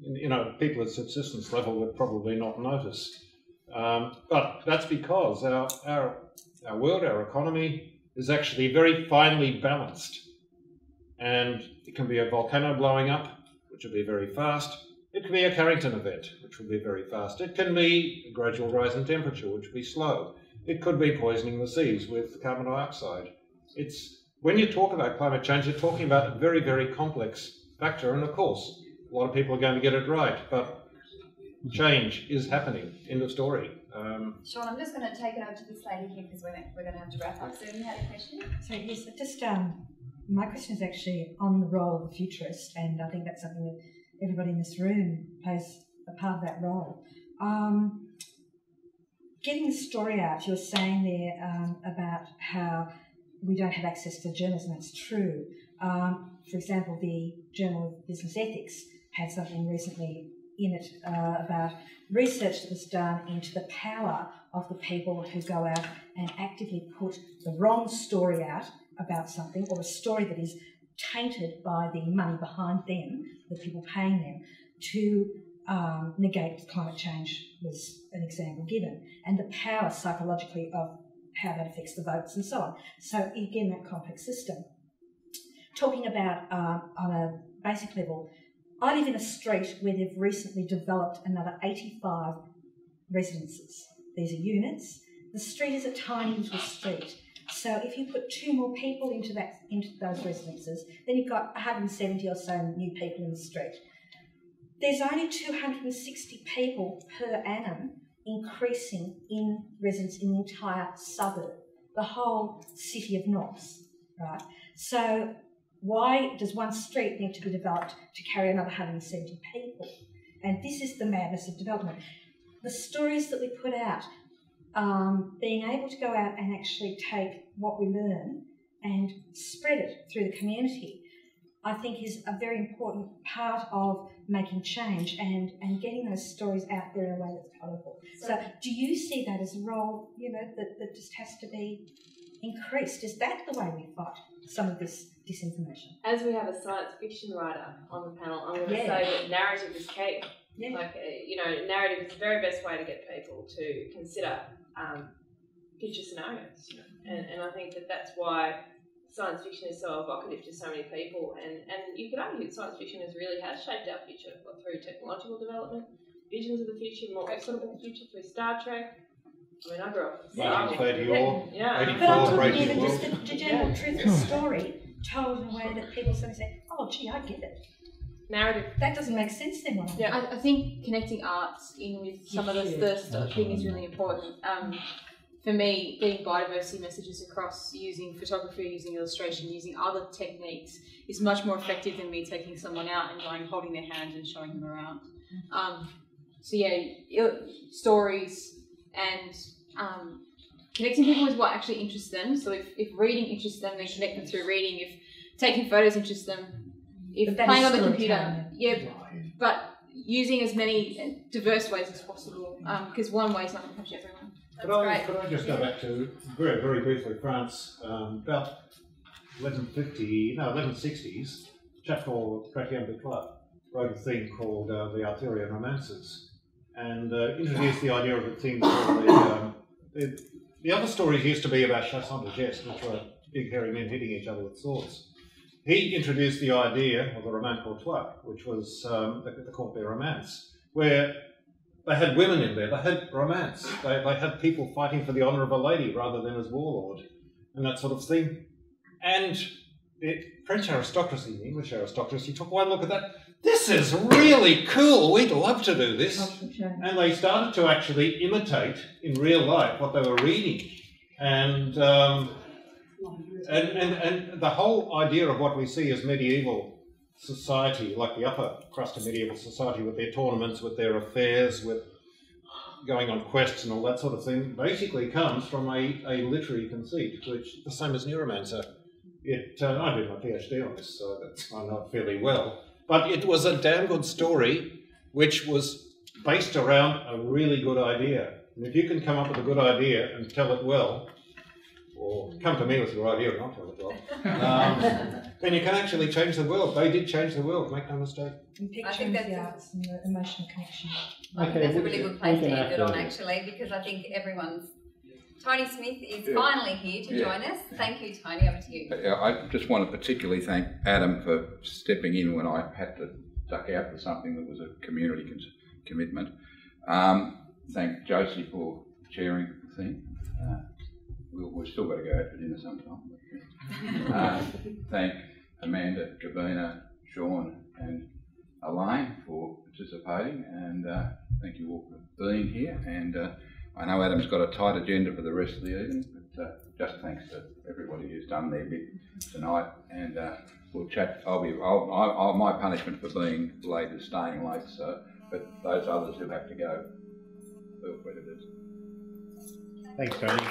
you know, people at subsistence level would probably not notice. But that's because our world, our economy, is actually very finely balanced. And it can be a volcano blowing up, which will be very fast. It can be a Carrington event, which will be very fast. It can be a gradual rise in temperature, which will be slow. It could be poisoning the seas with carbon dioxide. When you talk about climate change, you're talking about a very, very complex factor, and of course, a lot of people are going to get it right, but change is happening. End of story. Sean, I'm just going to take it over to this lady here because we're going to have to wrap up soon. You had a question? So yes, just my question is actually on the role of the futurist, and I think that's something that everybody in this room plays a part of that role. Getting the story out, you were saying there about how we don't have access to journalism. That's true. For example, the Journal of Business Ethics had something recently in it about research that was done into the power of the people who go out and actively put the wrong story out about something, or a story that is tainted by the money behind them, the people paying them, to negate climate change was an example given, and the power psychologically of how that affects the votes and so on. So again, that complex system. Talking about, on a basic level, I live in a street where they've recently developed another 85 residences. These are units. The street is a tiny little street. So if you put 2 more people into those residences, then you've got 170 or so new people in the street. There's only 260 people per annum increasing in residents in the entire suburb, the whole city of Knox, right? So why does one street need to be developed to carry another 170 people? And this is the madness of development. The stories that we put out, being able to go out and actually take what we learn and spread it through the community, I think is a very important part of making change and getting those stories out there in a way that's colourful. So do you see that as a role, that just has to be increased? Is that the way we fight some of this disinformation? As we have a science fiction writer on the panel, I'm going to say that narrative is key. Yeah. Narrative is the very best way to get people to consider future scenarios. And I think that that's why science fiction is so evocative to so many people. And you could argue that science fiction really has shaped our future through technological development, visions of the future, more equitable future through Star Trek. I mean, I grew up with Star Wars. But I'm talking even just the general truth of the story told in a way that people suddenly say, oh, gee, I get it. Narrative. That doesn't make sense then. I think connecting arts in with some of the thing is really important. For me, getting biodiversity messages across using photography, using illustration, using other techniques is much more effective than me taking someone out and going, holding their hand and showing them around. Stories and connecting people with what actually interests them. So if reading interests them, then connect them through reading. If taking photos interests them, if playing on the computer, but using as many diverse ways as possible, because one way is not going to catch everyone. Could I just go back to very, very briefly France? About 1160s, a chap called Chrétien de Clercq wrote a thing called the Arthurian Romances, and introduced the idea of a thing called the other stories used to be about chasseurs de gestes, which were big hairy men hitting each other with swords. He introduced the idea of the roman courtois, which was the court des romance, where they had women in there, they had romance, they had people fighting for the honour of a lady rather than as warlord, and that sort of thing. And French aristocracy, the English aristocracy, took one look at that. This is really cool, we'd love to do this. And they started to actually imitate in real life what they were reading. And the whole idea of what we see as medieval society, like the upper crust of medieval society with their tournaments, with their affairs, with going on quests and all that sort of thing, basically comes from a literary conceit, which the same as Neuromancer. I did my PhD on this, so I know it fairly well. But it was a damn good story which was based around a really good idea. And if you can come up with a good idea and tell it well, or come to me with your idea and I'll tell it well, then you can actually change the world. They did change the world, make no mistake. I think that's the arts and the emotional connection. That's a really good place to end it on, actually, because I think Tony Smith is finally here to join us. Thank you, Tony. Over to you. I just want to particularly thank Adam for stepping in when I had to duck out for something that was a community commitment. Thank Josie for chairing the thing. We've still got to go out for dinner sometime. Thank Amanda, Gabina, Sean and Alain for participating, and thank you all for being here. And I know Adam's got a tight agenda for the rest of the evening, but just thanks to everybody who's done their bit tonight. And we'll chat. My punishment for being late is staying late. So, but those others who have to go, feel free to do. Thanks, Tony.